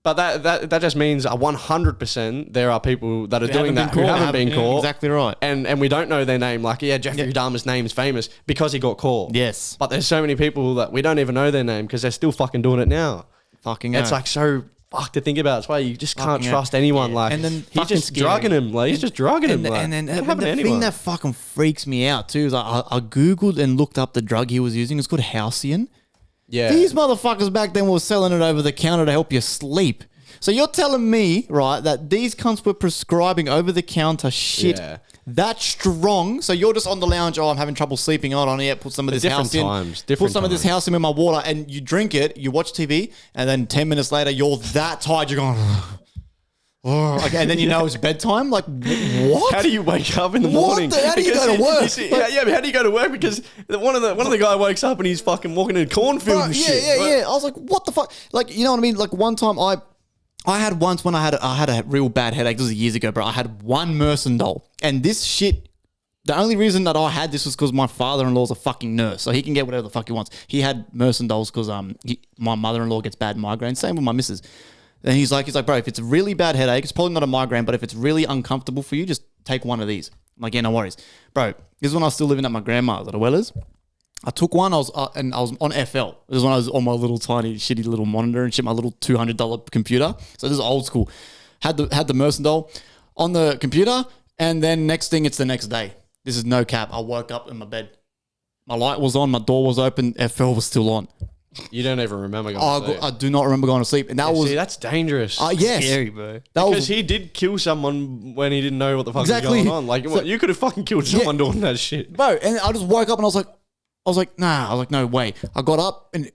But that just means 100% there are people that are doing that who haven't been caught. Exactly right. And we don't know their name. Like, Jeffrey Dahmer's name is famous because he got caught. Yes. But there's so many people that we don't even know their name because they're still fucking doing it now. It's like so fuck to think about. That's why you just can't trust anyone. Like, and then he's just drugging him. Like, he's just drugging him. And then the thing that fucking freaks me out too is I googled and looked up the drug he was using. It's called Halcyon. Yeah. These motherfuckers back then were selling it over the counter to help you sleep. So you're telling me, right, that these cunts were prescribing over the counter shit that strong? So you're just on the lounge, I'm having trouble sleeping. Oh, put some of this Halcyon. Put some of this Halcyon in my water, and you drink it, you watch TV, and then 10 minutes later, you're that tired, you're going... Okay, and then you know it's bedtime. Like, what? How do you wake up in the morning? How do you go to work? But how do you go to work? Because one of the guy wakes up and he's fucking walking in a cornfield and shit. Yeah. I was like, what the fuck? Like, you know what I mean? Like one time I had once when I had a real bad headache. This was years ago, bro. I had one Mercendol, and this shit. The only reason that I had this was because my father-in-law's a fucking nurse, so he can get whatever the fuck he wants. He had Mercendols because my mother-in-law gets bad migraines. Same with my missus. And he's like, bro, if it's a really bad headache, it's probably not a migraine, but if it's really uncomfortable for you, just take one of these. I'm like, yeah, no worries. Bro, this is when I was still living at my grandma's at Weller's. I took one, I was on FL. This is when I was on my little tiny, shitty little monitor and shit, my little $200 computer. So this is old school. Had the Mercendol on the computer, and then next thing, it's the next day. This is no cap. I woke up in my bed. My light was on, my door was open, FL was still on. You don't even remember going to sleep. I do not remember going to sleep. And that was... See, that's dangerous. Yes. Scary, bro. Because he did kill someone when he didn't know what the fuck was going on. Like, you could have fucking killed someone doing that shit. Bro, and I just woke up and I was like, nah. I was like, no way. I got up and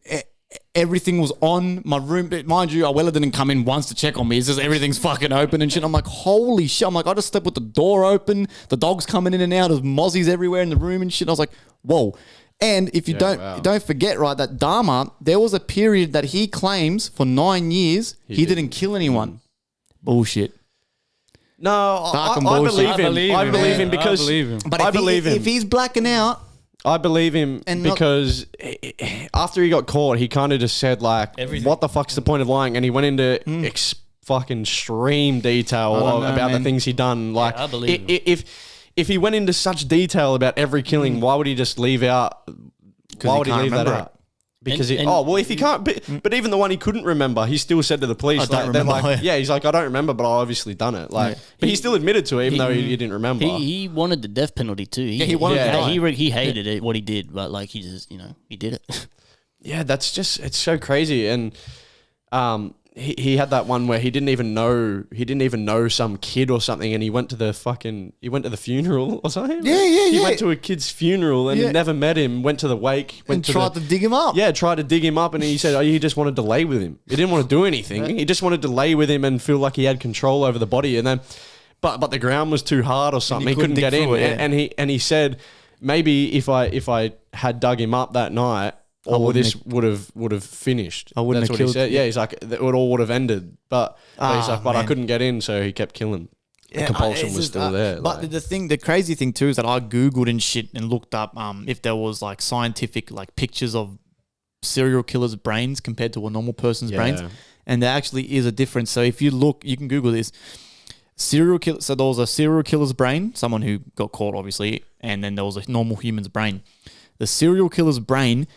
everything was on my room. But mind you, Awella didn't come in once to check on me. It's just everything's fucking open and shit. I'm like, holy shit. I'm like, I just slept with the door open. The dog's coming in and out. There's mozzies everywhere in the room and shit. I was like, whoa. And if you don't forget, right, that Dahmer, there was a period that he claims for 9 years he didn't kill anyone. Bullshit. No, I believe him. I believe him because I believe him. But if he's blacking out, I believe him because after he got caught, he kind of just said like, "What the fuck's the point of lying?" And he went into fucking extreme detail about the things he done. Like, I believe him. If he went into such detail about every killing, why would he just leave out? Why would he leave that out? Because if he can't, but even the one he couldn't remember, he still said to the police, I don't remember. he's like, I don't remember, but I obviously done it. Like, but he still admitted to it, even though he didn't remember. He wanted the death penalty too. He wanted to die. He hated it, what he did, but like he just, he did it. Yeah, that's just, it's so crazy. And he had that one where he didn't even know some kid or something, and he went to the funeral or something. He went to a kid's funeral and never met him, went to the wake, tried to dig him up. Yeah, tried to dig him up, and he said he just wanted to lay with him. He didn't want to do anything. He just wanted to lay with him and feel like he had control over the body. And then but the ground was too hard or something. He couldn't get in. And he said, maybe if I had dug him up that night, all this would have finished. I wouldn't have killed. He said. Yeah, he's like, it all would have ended. But he's like, I couldn't get in, so he kept killing. The compulsion was still there. But the crazy thing too is that I Googled and shit and looked up if there was like scientific like pictures of serial killers' brains compared to a normal person's brains, and there actually is a difference. So if you look, you can Google this. Serial killer. So there was a serial killer's brain, someone who got caught, obviously, and then there was a normal human's brain. The serial killer's brain.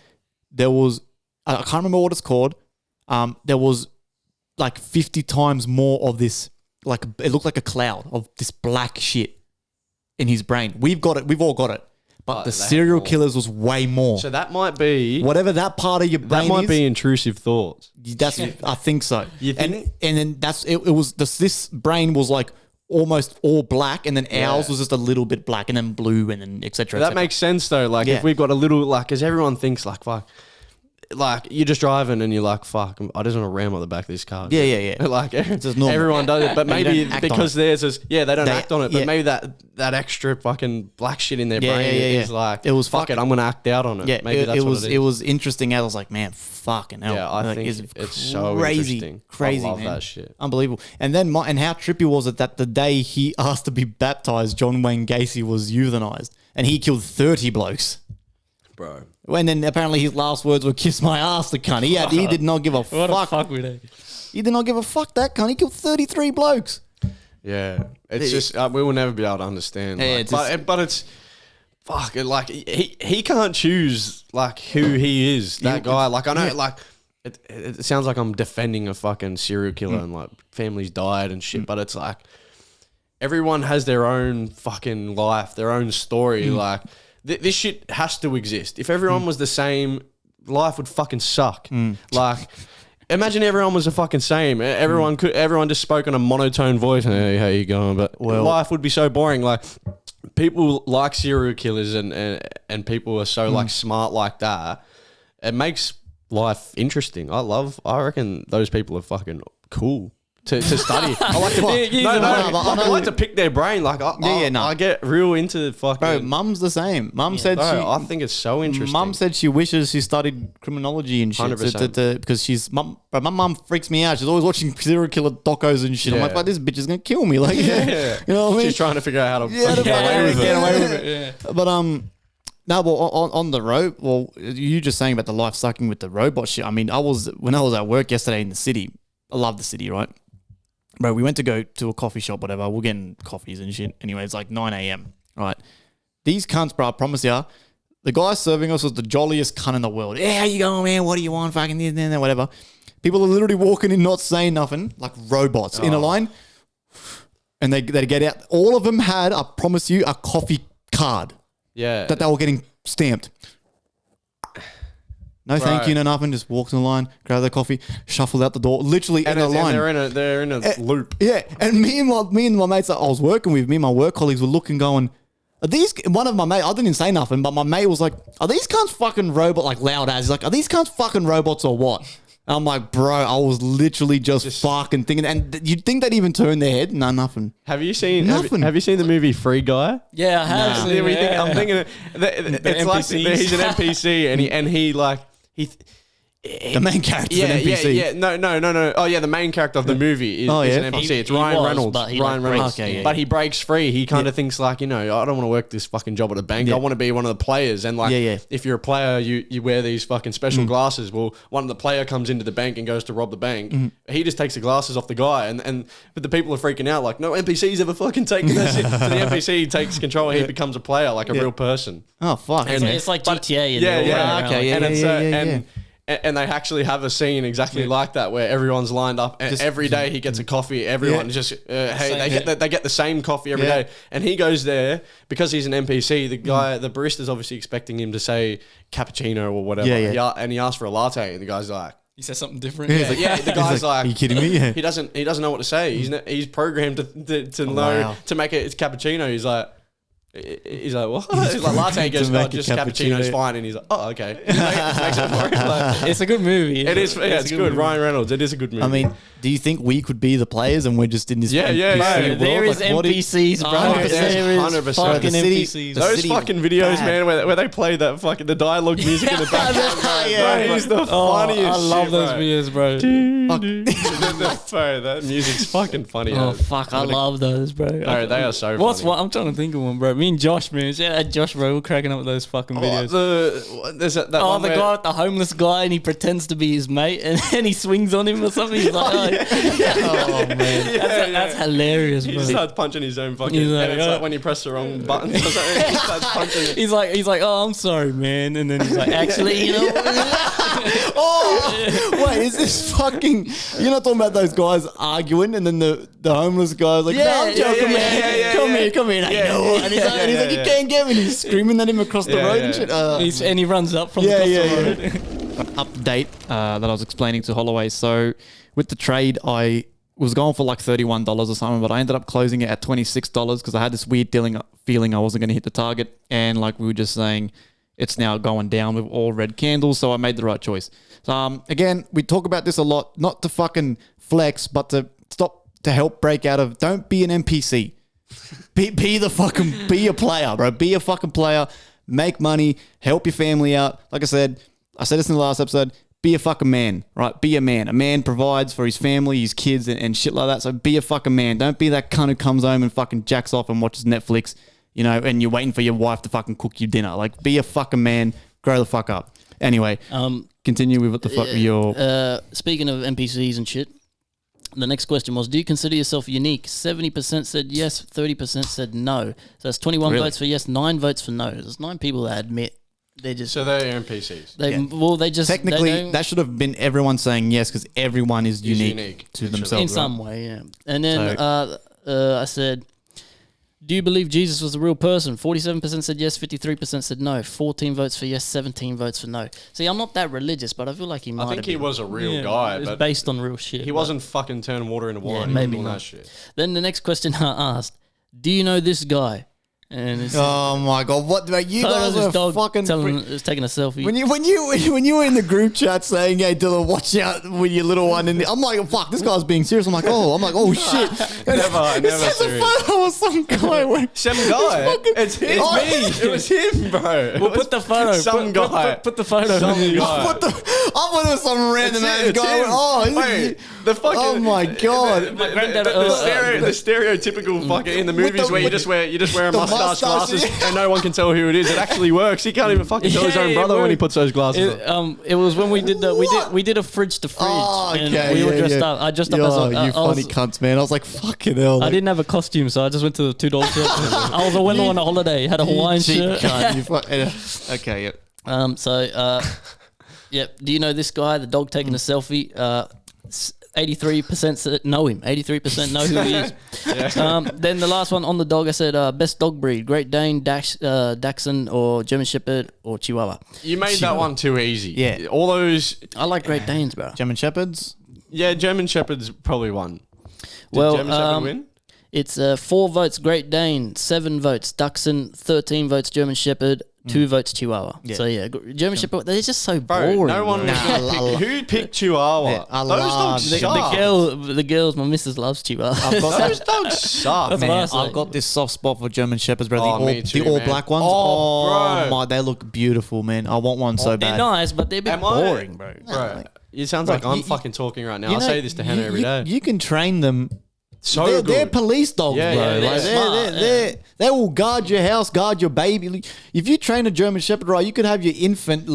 There was, I can't remember what it's called. There was like 50 times more of this, like it looked like a cloud of this black shit in his brain. We've got it. We've all got it. But the serial killers was way more. So that might be whatever that part of your brain is. That might be intrusive thoughts. That's I think so. You think? And then that's it was this brain was like almost all black, and then ours was just a little bit black, and then blue, and then etc. That makes sense though. Like if we've got a little, like, because everyone thinks like, fuck, like you're just driving and you're like, fuck, I just want to ram on the back of this car. Yeah. Like everyone does it, but maybe because theirs is, they don't act on it, but maybe that extra fucking black shit in their brain is like, it was fuck it, I'm gonna act out on it. Yeah, maybe that's what it is. It was interesting. I was like, man, fucking hell. Yeah, I think it's so interesting. Crazy, I love man. that shit. Unbelievable. And then and how trippy was it that the day he asked to be baptized, John Wayne Gacy was euthanized, and he killed 30 blokes. Bro. And then apparently his last words were "kiss my ass," the cunt. He did not give a fuck. What the fuck with it? He did not give a fuck, that cunt. He killed 33 blokes. Yeah, it's just we will never be able to understand. But it's fuck. Like he can't choose like who he is. That guy. Like I know. Like it sounds like I'm defending a fucking serial killer and like families died and shit. But it's like everyone has their own fucking life, their own story. Like. This shit has to exist. If everyone was the same, life would fucking suck. Like, imagine everyone was the fucking same. Everyone just spoke in a monotone voice. Hey, how you going? But life would be so boring. Like, people like serial killers and people are so like smart like that. It makes life interesting. I reckon those people are fucking cool. To study. I like to I like to pick their brain. Like I get real into fucking. Bro, Mum's the same. Mum said I think it's so interesting. Mum said she wishes she studied criminology and shit 100%. because my mum freaks me out. She's always watching serial killer docos and shit. I'm like, this bitch is gonna kill me. Like, you know what I mean? She's trying to figure out how to get away with it. Yeah. But no, well, on the road, well, you just saying about the life sucking with the robot shit. I mean, when I was at work yesterday in the city. I love the city, right? Bro, we went to go to a coffee shop, whatever. We're getting coffees and shit. Anyway, it's like 9 a.m. Right. These cunts, bro, I promise you, the guy serving us was the jolliest cunt in the world. Yeah, how you going, man? What do you want? Fucking this and whatever. People are literally walking in, not saying nothing, like robots in a line. And they get out. All of them had, I promise you, a coffee card. Yeah. That they were getting stamped. No, thank you, no nothing. Just walked in the line, grabbed their coffee, shuffled out the door, literally in a line. And they're in a loop. Yeah, and me and my mates that I was working with, me and my work colleagues were looking, going, "Are these?" One of my mates, I didn't say nothing, but my mate was like, "Are these cunts fucking robot?" Like loud as he's like, "Are these cunts fucking robots or what?" And I'm like, "Bro, I was literally just fucking thinking." And you'd think they'd even turn their head? No, nothing. Have you seen? Have you seen the movie Free Guy? Yeah, I have. Nah. I'm thinking it's like he's an NPC, and he like. The main character is an NPC. Yeah. No. Oh, yeah, the main character of the movie is an NPC. It's Ryan Reynolds. But he breaks free. He kind of thinks like, I don't want to work this fucking job at a bank. I want to be one of the players. And like, if you're a player, you wear these fucking special glasses. Well, one of the player comes into the bank and goes to rob the bank. He just takes the glasses off the guy. But the people are freaking out like, no NPC's ever fucking taken this. So the NPC takes control. He becomes a player, like a real person. Oh, fuck. It's like GTA. And they actually have a scene exactly like that where everyone's lined up and every day he gets a coffee. Everyone just, hey, they get the same coffee every day. And he goes there because he's an NPC. The guy, the barista's obviously expecting him to say cappuccino or whatever. And he asks for a latte and the guy's like, he says something different. The guy's like, are you kidding me? Yeah. He doesn't know what to say. He's programmed to know to make it. It's cappuccino. He's like, what? He's like, latte. He goes, just cappuccino's fine. And he's like, oh, okay. Makes it for him. Like, it's a good movie. It is. Yeah, it's good. Movie. Ryan Reynolds. It is a good movie. I mean, do you think we could be the players and we're just in this? There is NPCs, bro. 100%. Fucking NPCs. Those fucking videos, man, where they play that fucking the dialogue music in the background. He's the funniest. I love those videos, bro. That music's fucking funny. Oh fuck, I love those, bro. No, they are so funny. I'm trying to think of one, bro. Me and Josh, man. Yeah, Josh, bro, we're cracking up with those fucking videos. The guy, the homeless guy, and he pretends to be his mate, and then he swings on him or something. He's like, oh man, that's hilarious, bro. He starts punching his own fucking. And it's like when you press the wrong buttons or something, he starts punching it. He's like, oh, I'm sorry, man, and then he's like, actually, you know. Wait, is this fucking? You're not talking about those guys arguing, and then the homeless guy's like, no, I'm joking, man. Come here, and he's like, you can't get me. And he's screaming at him across the road and shit. And he runs up from across the road. Update that I was explaining to Holloway. So with the trade, I was going for like $31 or something, but I ended up closing it at $26 because I had this weird feeling I wasn't going to hit the target, and like we were just saying, it's now going down with all red candles, so I made the right choice. So, again, we talk about this a lot, not to fucking flex, but to help break out of, don't be an NPC. Be a player, bro. Be a fucking player. Make money. Help your family out. Like I said this in the last episode, be a fucking man, right? Be a man. A man provides for his family, his kids, and shit like that. So be a fucking man. Don't be that cunt who comes home and fucking jacks off and watches Netflix, you know, and you're waiting for your wife to fucking cook you dinner. Like, be a fucking man. Grow the fuck up. Anyway, continue with what the fuck your... Speaking of NPCs and shit, the next question was, do you consider yourself unique? 70% said yes, 30% said no. So that's 21 votes for yes, 9 votes for no. There's 9 people that admit they're just... So they're NPCs. They just... Technically, that should have been everyone saying yes because everyone is unique to themselves. In some way, yeah. And then I said... Do you believe Jesus was a real person? 47% said yes, 53% said no. 14 votes for yes, 17 votes for no. See, I'm not that religious, but I feel like he might have been. I think he was a real guy. It's but based on real shit. He wasn't fucking turning water into wine. Yeah, maybe all not. that shit. Then the next question I asked, do you know this guy? And it's oh my god! What you guys are fucking it's taking a selfie. When you were in the group chat saying, "Hey Dylan, watch out with your little one," and I'm like, "Fuck, this guy's being serious." I'm like, "Oh shit!" never serious. A photo of some guy. Some guy. It's me. It was him, bro. We'll put the photo. Some guy. Put the photo. Some guy. I thought it was some random ass guy. Wait, the fucking. Oh my god! The stereotypical fucking in the movies where you just wear a mustache. Glasses and no one can tell who it is. It actually works. He can't even fucking tell his own brother when he puts those glasses on. It was when we did we did a fridge to fridge. Oh, okay. And we were dressed up. I dressed up as a you funny cunts, man. I was like, fucking hell. I didn't have a costume, so I just went to the $2 shirt. I was a window on a holiday. Had a Hawaiian shirt. Okay, yeah. Yep. Do you know this guy? The dog taking a selfie. 83% know him. 83% know who he is. Then the last one on the dog, I said best dog breed: Great Dane, Dachshund, or German Shepherd, or Chihuahua. You made that one too easy. Yeah, all those. I like Great Danes, bro. German Shepherds. Yeah, German Shepherd's probably won. Did German Shepherd win? It's 4 votes Great Dane, 7 votes Dachshund, 13 votes German Shepherd, 2 votes Chihuahua. Yeah. So yeah, German Shepherd, they're just so boring. No one who picked Chihuahua? Yeah, those dogs suck. The girls, my missus loves Chihuahua. Those dogs suck. Man, I've got this soft spot for German Shepherds, bro. The all black ones. Bro. My, they look beautiful, man. I want one so bad. They're nice, but they're a bit boring, bro. Bro, it sounds like I'm fucking talking right now. I say this to Hannah every day. You can train them. They're police dogs, bro. They will guard your house, guard your baby. If you train a German Shepherd right, you could have your infant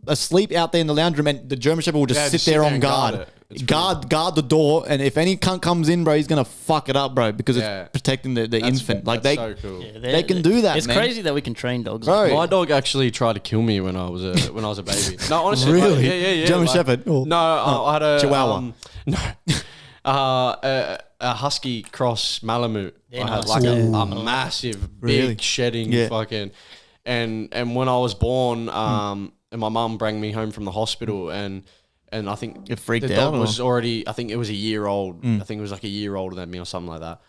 asleep out there in the lounge room, and the German Shepherd will just sit there on guard. guard the door, and if any cunt comes in, bro, he's gonna fuck it up, bro, because it's protecting the infant. Like that's so cool. Yeah, they can do that. It's man. crazy that we can train dogs. Bro. My dog actually tried to kill me when I was a baby. No, honestly, Really? yeah. German Shepherd? Or- No, I had a Chihuahua. a husky cross Malamute. Yeah, I had nice. like a Ooh. massive, Really? big shedding Yeah. fucking. And when I was born, and my mum brought me home from the hospital, and I think You freaked the out, dog or? was already. I think it was a year old. I think it was like a year older than me or something like that.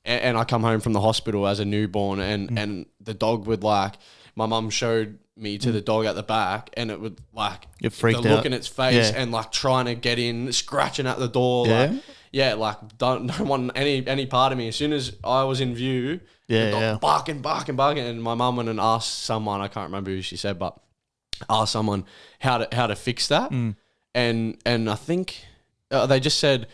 And I come home from the hospital as a newborn, and the dog would like. My mum showed me to the dog at the back, and it would like You freaked the look out. in its face Yeah. and like trying to get in, scratching at the door. Yeah? Like, yeah, like don't want any part of me. As soon as I was in view, Yeah, the dog yeah. barking, and my mum went and asked someone, I can't remember who she said, but asked someone how to fix that, and I think they just said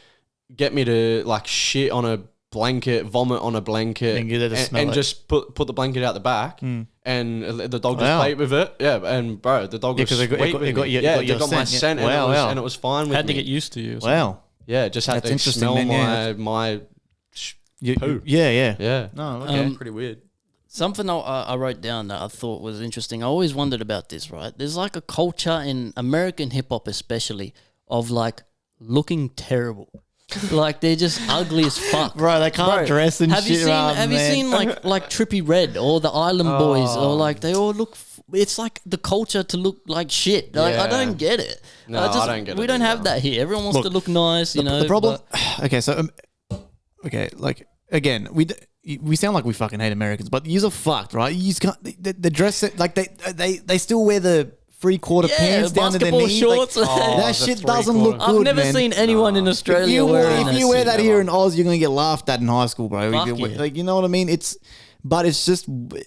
get me to like shit on a blanket, vomit on a blanket, And get it to smell and it. just put the blanket out the back, and the dog just Wow. played with it. Yeah, and bro, the dog Yeah, was 'cause it got- sweet it got- with it got me. your- Yeah, got they your got my scent, yeah. scent, Wow. and it was fine with Had to me. get used to you. Wow. Yeah, just had That's to interesting, smell man, my poo. Yeah. Yeah. No, okay. Pretty weird. Something I wrote down that I thought was interesting. I always wondered about this, right? There's like a culture in American hip hop, especially, of like looking terrible. Like they're just ugly as fuck. Bro, they can't dress and have shit. you seen? around, Have you man. seen like Trippy Red or the Island Boys or like they all look? It's like the culture to look like shit. Like I Yeah. don't get it. No, I don't get We it don't have either. that here. Everyone wants Look, to look nice, you know. The problem. but- Okay, so okay, like again, we sound like we fucking hate Americans, but yous are fucked, right? You can't the dress like they still wear the 3/4 Yeah, pants down to their basketball knees. shorts. Like, Oh, that the shit doesn't look 3/4. good. I've never man. seen anyone in Australia wearing If you wear shit. that here in Oz, you're gonna get laughed at in high school, bro. Fuck You- yeah. Like you know what I mean? But it's just,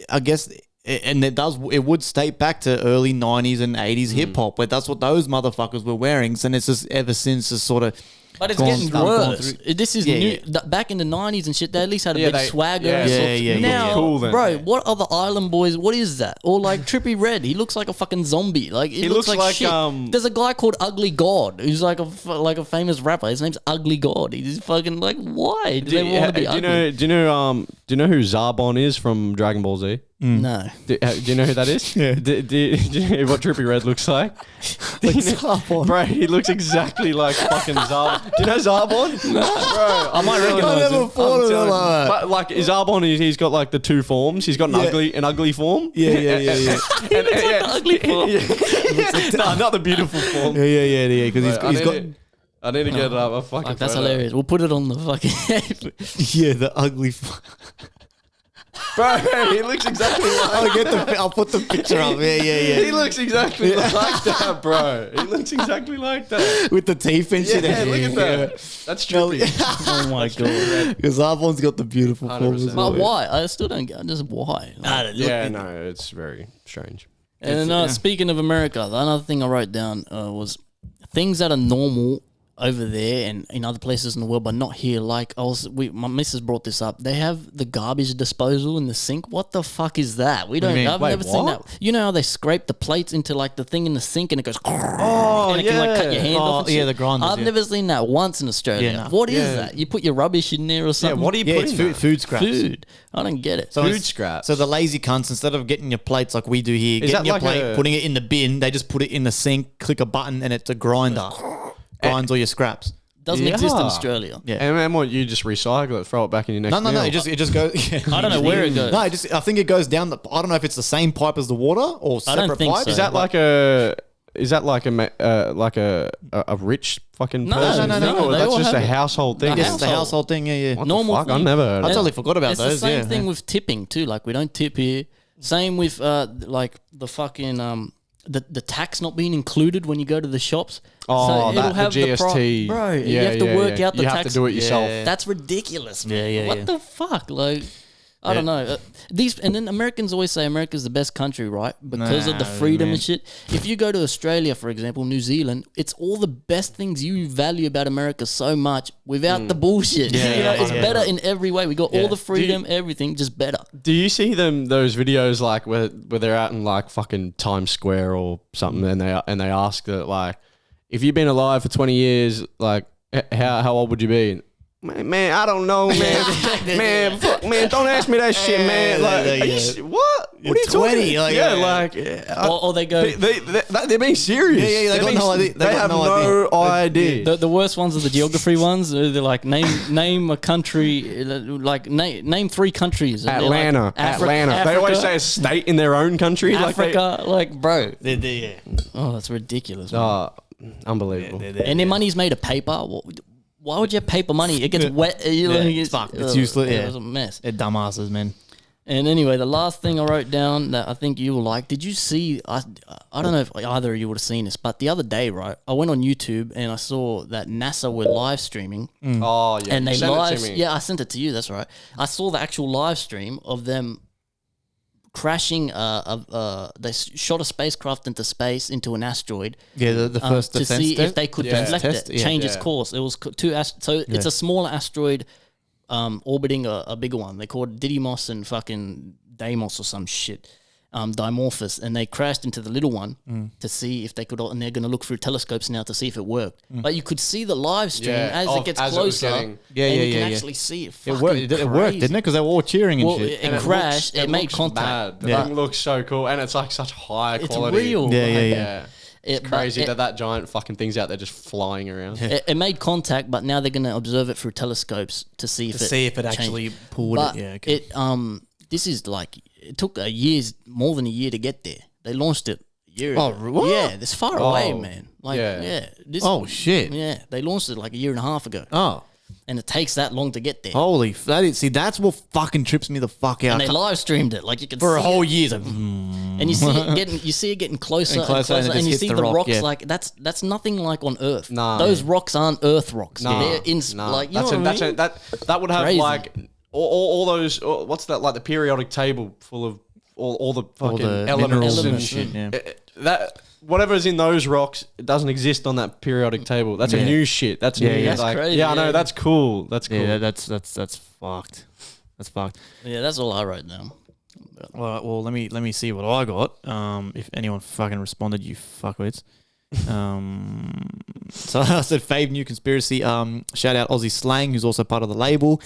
I guess, and it would state back to early 90s and 80s hip hop, where that's what those motherfuckers were wearing. And it's just ever since it's sort of. But it's gone- getting gone worse. through- This is Yeah, new. yeah. Back in the 90s and shit, they at least had a Yeah, bit of they- swagger. yeah. Yeah, Now, yeah. Cool then. bro, what are the Island Boys? What is that? Or like Trippy Red? He looks like a fucking zombie. Like he looks like shit. There's a guy called Ugly God who's like a famous rapper. His name's Ugly God. He's fucking like, why do they want to be ugly? Do you know who Zarbon is from Dragon Ball Z? No. Do you know who that is? Yeah. Do you know what Trippy Red looks like? Zarbon. Bro, he looks exactly like fucking Zarbon. Do you know Zarbon? No. Bro, I might I recognize never him. thought of it I'm telling like you. that. But like Zarbon, he's got like the two forms. He's got an ugly form. Yeah. He looks like the ugly form. No, not the beautiful form. Yeah. Because Right, he's got I need to get a fucking. Like, that's photo. hilarious. We'll put it on the fucking. yeah the ugly. Bro, he looks exactly like. I'll put the picture up. Yeah. He looks exactly like that, bro. He looks exactly like that. With the teeth and shit. Yeah, look at that. That's trippy. Oh my god. Because Zarbon's got the beautiful form as 100%. well. But why? I still don't get. Just why? Like, Yeah, no, it's very strange. and then, speaking of America, another thing I wrote down was things that are normal over there and in other places in the world, but not here. Like my missus brought this up. They have the garbage disposal in the sink. What the fuck is that? We don't. mean? I've Wait, never seen what? that. You know how they scrape the plates into like the thing in the sink and it goes. Oh, and it can like cut your hand off. And yeah, shit. the grinders, I've yeah. never seen that once in Australia. Yeah, no. What is Yeah. that? You put your rubbish in there or Yeah, something? what do you Yeah, put it's in food, that? food scraps. Food. I don't get it. So Food it's- scraps. So the lazy cunts, instead of getting your plates like we do here, Is getting that your like plate, a- putting it in the bin, they just put it in the sink, click a button, and it's a grinder. Grinds all your scraps. Doesn't exist in Yeah. Australia. Yeah. And what you just recycle it, throw it back in your next No, meal. it just goes. I don't know where it goes. No, I think it goes down the. I don't know if it's the same pipe as the water or I don't separate think pipes. so. Is that like a? Is that like a rich fucking No, person no, thing, no, or they that's all just a have it. household thing? The Yes, it's the household thing. Yeah. What Normal the fuck? I thing. never heard I of totally that. forgot about It's those. the same yeah. thing with tipping too. Like we don't tip here. Same with like the fucking the tax not being included when you go to the shops. Oh, it'll that, the GST. bro. You have to work out the You tax. have to do it yourself. Yeah. That's ridiculous. Man. Yeah, What yeah. the fuck? Like, I don't know. These and then Americans always say America's the best country, right? Because of the Nah, freedom man. and shit. If you go to Australia, for example, New Zealand, it's all the best things you value about America so much without the bullshit. Yeah, You know, yeah, it's yeah. better in every way. We got all the Do freedom, everything, just better. Do you see those videos like where they're out in like fucking Times Square or something, and they ask that like if you've been alive for 20 years, like how old would you be? Man, I don't know, man. Fuck, man, don't ask me that shit, man. Like, what? What are you 20? Like, or they go. They're being serious. Yeah. They got no idea. They have no idea. The worst ones are the geography ones. They're like name a country, like name 3 countries. Atlanta. Africa. They always say a state in their own country. Africa, bro. Yeah. Oh, that's ridiculous. Man. Unbelievable. And their money's made of paper. Why would you have paper money? It gets wet. It's fucked. It's useless. It was a mess. They're dumbasses, man. And anyway, the last thing I wrote down that I think you will like. Did you see? I don't know if either of you would have seen this, but the other day, right? I went on YouTube and I saw that NASA were live streaming. Oh yeah, and they sent it to me. Yeah, I sent it to you. That's right. I saw the actual live stream of them crashing. They shot a spacecraft into space into an asteroid. Yeah, the first to see if they could deflect test, it, change its course. It was it's a smaller asteroid orbiting a bigger one. They called it Didymos and fucking Deimos or some shit. Dimorphos, and they crashed into the little one to see if they could, and they're going to look through telescopes now to see if it worked. But you could see the live stream as it gets closer, and you can actually see it. It worked, didn't it? Because they were all cheering and shit. It crashed. It made contact. The thing looks so cool, and it's like such high quality. It's real. Yeah. It's crazy that giant fucking thing's out there just flying around. It made contact, but now they're going to observe it through telescopes to see if it actually pulled but it. Yeah, okay. This is like, it took more than a year to get there. They launched it a year ago. What? Yeah, it's far away, man. Like, shit. Yeah, they launched it like a year and a half ago. Oh. And it takes that long to get there. Holy, that's what fucking trips me the fuck out. And they live streamed it, like you can for see a whole it. year. And you see it getting closer and closer, and you see the rocks like that's nothing like on Earth. No. Those rocks aren't Earth rocks. No. They're in like you know what I mean? That would have Crazy. like all those what's that, like the periodic table full of all the fucking elements and shit. Yeah. That whatever's in those rocks, it doesn't exist on that periodic table. That's a new shit. That's new. That's like, crazy. Yeah, I know. That's cool. That's cool. Yeah, that's fucked. That's fucked. Yeah, that's all I wrote down. Well, let me see what I got. If anyone fucking responded, you fuckwits. So I said fave new conspiracy. Shout out Aussie Slang, who's also part of the label.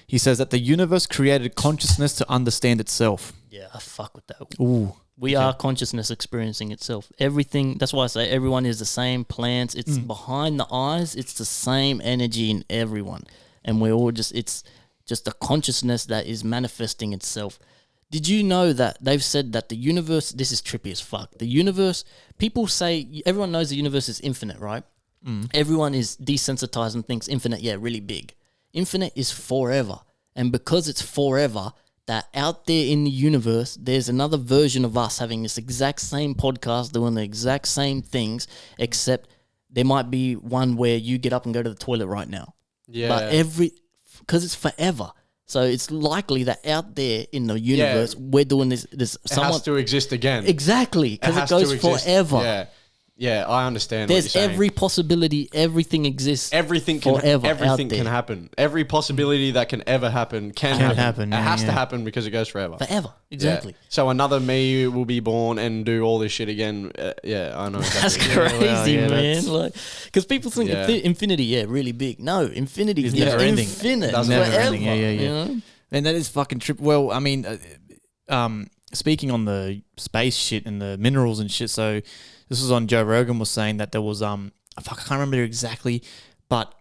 He says that the universe created consciousness to understand itself. Yeah, I fuck with that. Ooh. We are consciousness experiencing itself. Everything, that's why I say everyone is the same. Plants, it's behind the eyes, it's the same energy in everyone. And we're all it's just a consciousness that is manifesting itself. Did you know that they've said that the universe, this is trippy as fuck. The universe, people say, everyone knows the universe is infinite, right? Everyone is desensitized and thinks infinite, really big. Infinite is forever. And because it's forever, that out there in the universe, there's another version of us having this exact same podcast, doing the exact same things, except there might be one where you get up and go to the toilet right now. Yeah. But because it's forever. So it's likely that out there in the universe, we're doing this. It has to exist again. Exactly, because it goes forever. Yeah, I understand. There's every possibility, everything exists. Everything can happen. Every possibility that can ever happen can happen. It has to happen because it goes forever. Forever, exactly. Yeah. So another me will be born and do all this shit again. I know. Exactly. That's crazy, man. Like, because people think infinity, really big. No, infinity is never ending. Infinite, It's never forever. ending. Yeah. You know? And that is fucking trip. Well, I mean, speaking on the space shit and the minerals and shit. So this was on Joe Rogan was saying that there was I can't remember exactly, but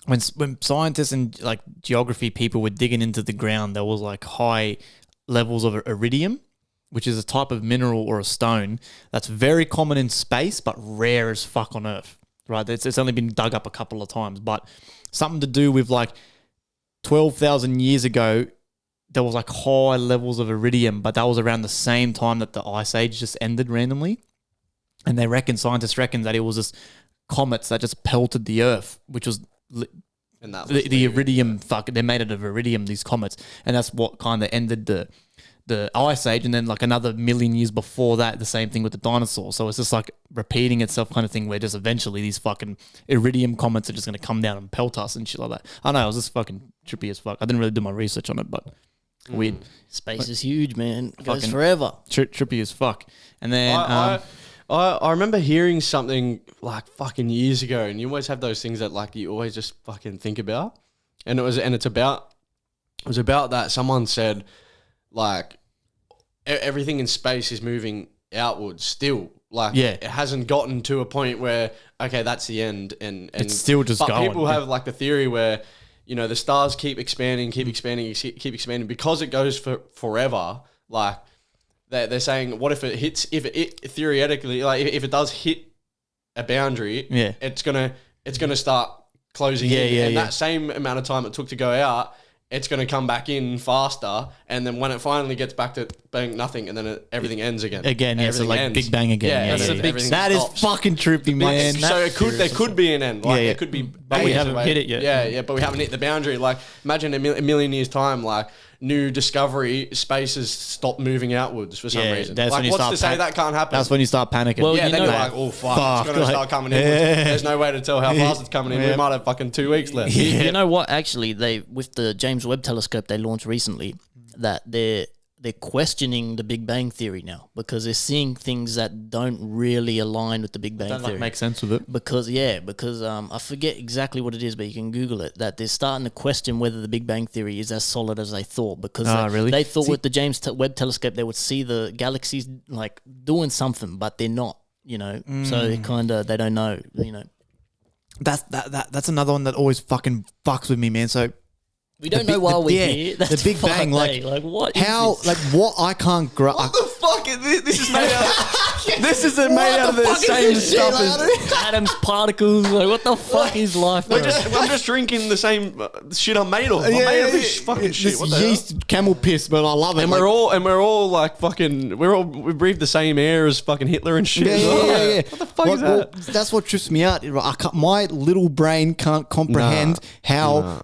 when scientists and like geography people were digging into the ground, there was like high levels of iridium, which is a type of mineral or a stone that's very common in space but rare as fuck on Earth. Right? It's only been dug up a couple of times, but something to do with like 12,000 years ago, there was like high levels of iridium, but that was around the same time that the ice age just ended randomly. And scientists reckon that it was just comets that just pelted the Earth, which was the iridium. They made it of iridium, these comets, and that's what kind of ended the ice age. And then like another million years before that, the same thing with the dinosaurs. So it's just like repeating itself, kind of thing, where just eventually these fucking iridium comets are just going to come down and pelt us and shit like that. I know, it was just fucking trippy as fuck. I didn't really do my research on it, but weird. Space is huge, man. It goes forever. Trippy as fuck. And then I remember hearing something like fucking years ago, and you always have those things that like you always just fucking think about, and it's about that. Someone said like everything in space is moving outwards still. Like it hasn't gotten to a point where okay, that's the end, and it's still just going. People have like the theory where the stars keep expanding because it goes for forever. Like they're saying, what if it hits? If it theoretically, like if it does hit a boundary, it's gonna start closing in, and that same amount of time it took to go out, it's going to come back in faster, and then when it finally gets back to being nothing, and then everything ends again. So like ends. Big Bang again. That is fucking trippy, man. So there could be an end. Like it could be, but we haven't hit it yet. Yeah, but we haven't hit the boundary. Like imagine a million years time, like new discovery, spaces stop moving outwards for some reason. Like what's to say that can't happen? That's when you start panicking. Well, then you're like, oh fuck, it's going to start coming in. There's no way to tell how fast it's coming in. We might have fucking 2 weeks left. You know what? Actually, with the James Webb Telescope they launched recently, that they're questioning the Big Bang Theory now because they're seeing things that don't really align with the Big Bang Theory. Make sense with it. Because I forget exactly what it is, but you can Google it. That they're starting to question whether the Big Bang Theory is as solid as they thought. Because they thought with the James Webb Telescope they would see the galaxies like doing something, but they're not. So they don't know. That's another one that always fucking fucks with me, man. So. We don't know why we're here. That's the Big Bang, like what? How, like what? I can't grasp. What the fuck is this? This is made out. This is made out of the same stuff as atoms, particles. Like what the fuck is life? I'm just drinking the same shit I'm made of. I'm made of this fucking shit. What the yeast, camel piss, but I love it. And we're all like fucking. We breathe the same air as fucking Hitler and shit. Yeah. What the fuck is that? That's what trips me out. My little brain can't comprehend how.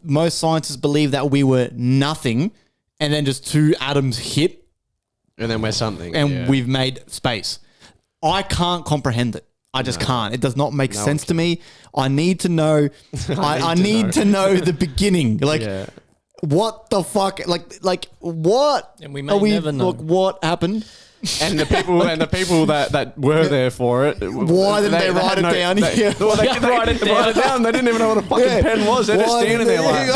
Most scientists believe that we were nothing, and then just two atoms hit, and then we're something, and we've made space. I can't comprehend it. I just can't. It does not make sense to me. I need to know. I need to know the beginning. Like, what the fuck? Like what? And we may never know. Look, what happened? And the people that were there for it, why didn't they write it down? They write it down. They didn't even know what a fucking pen was. They're just standing there like,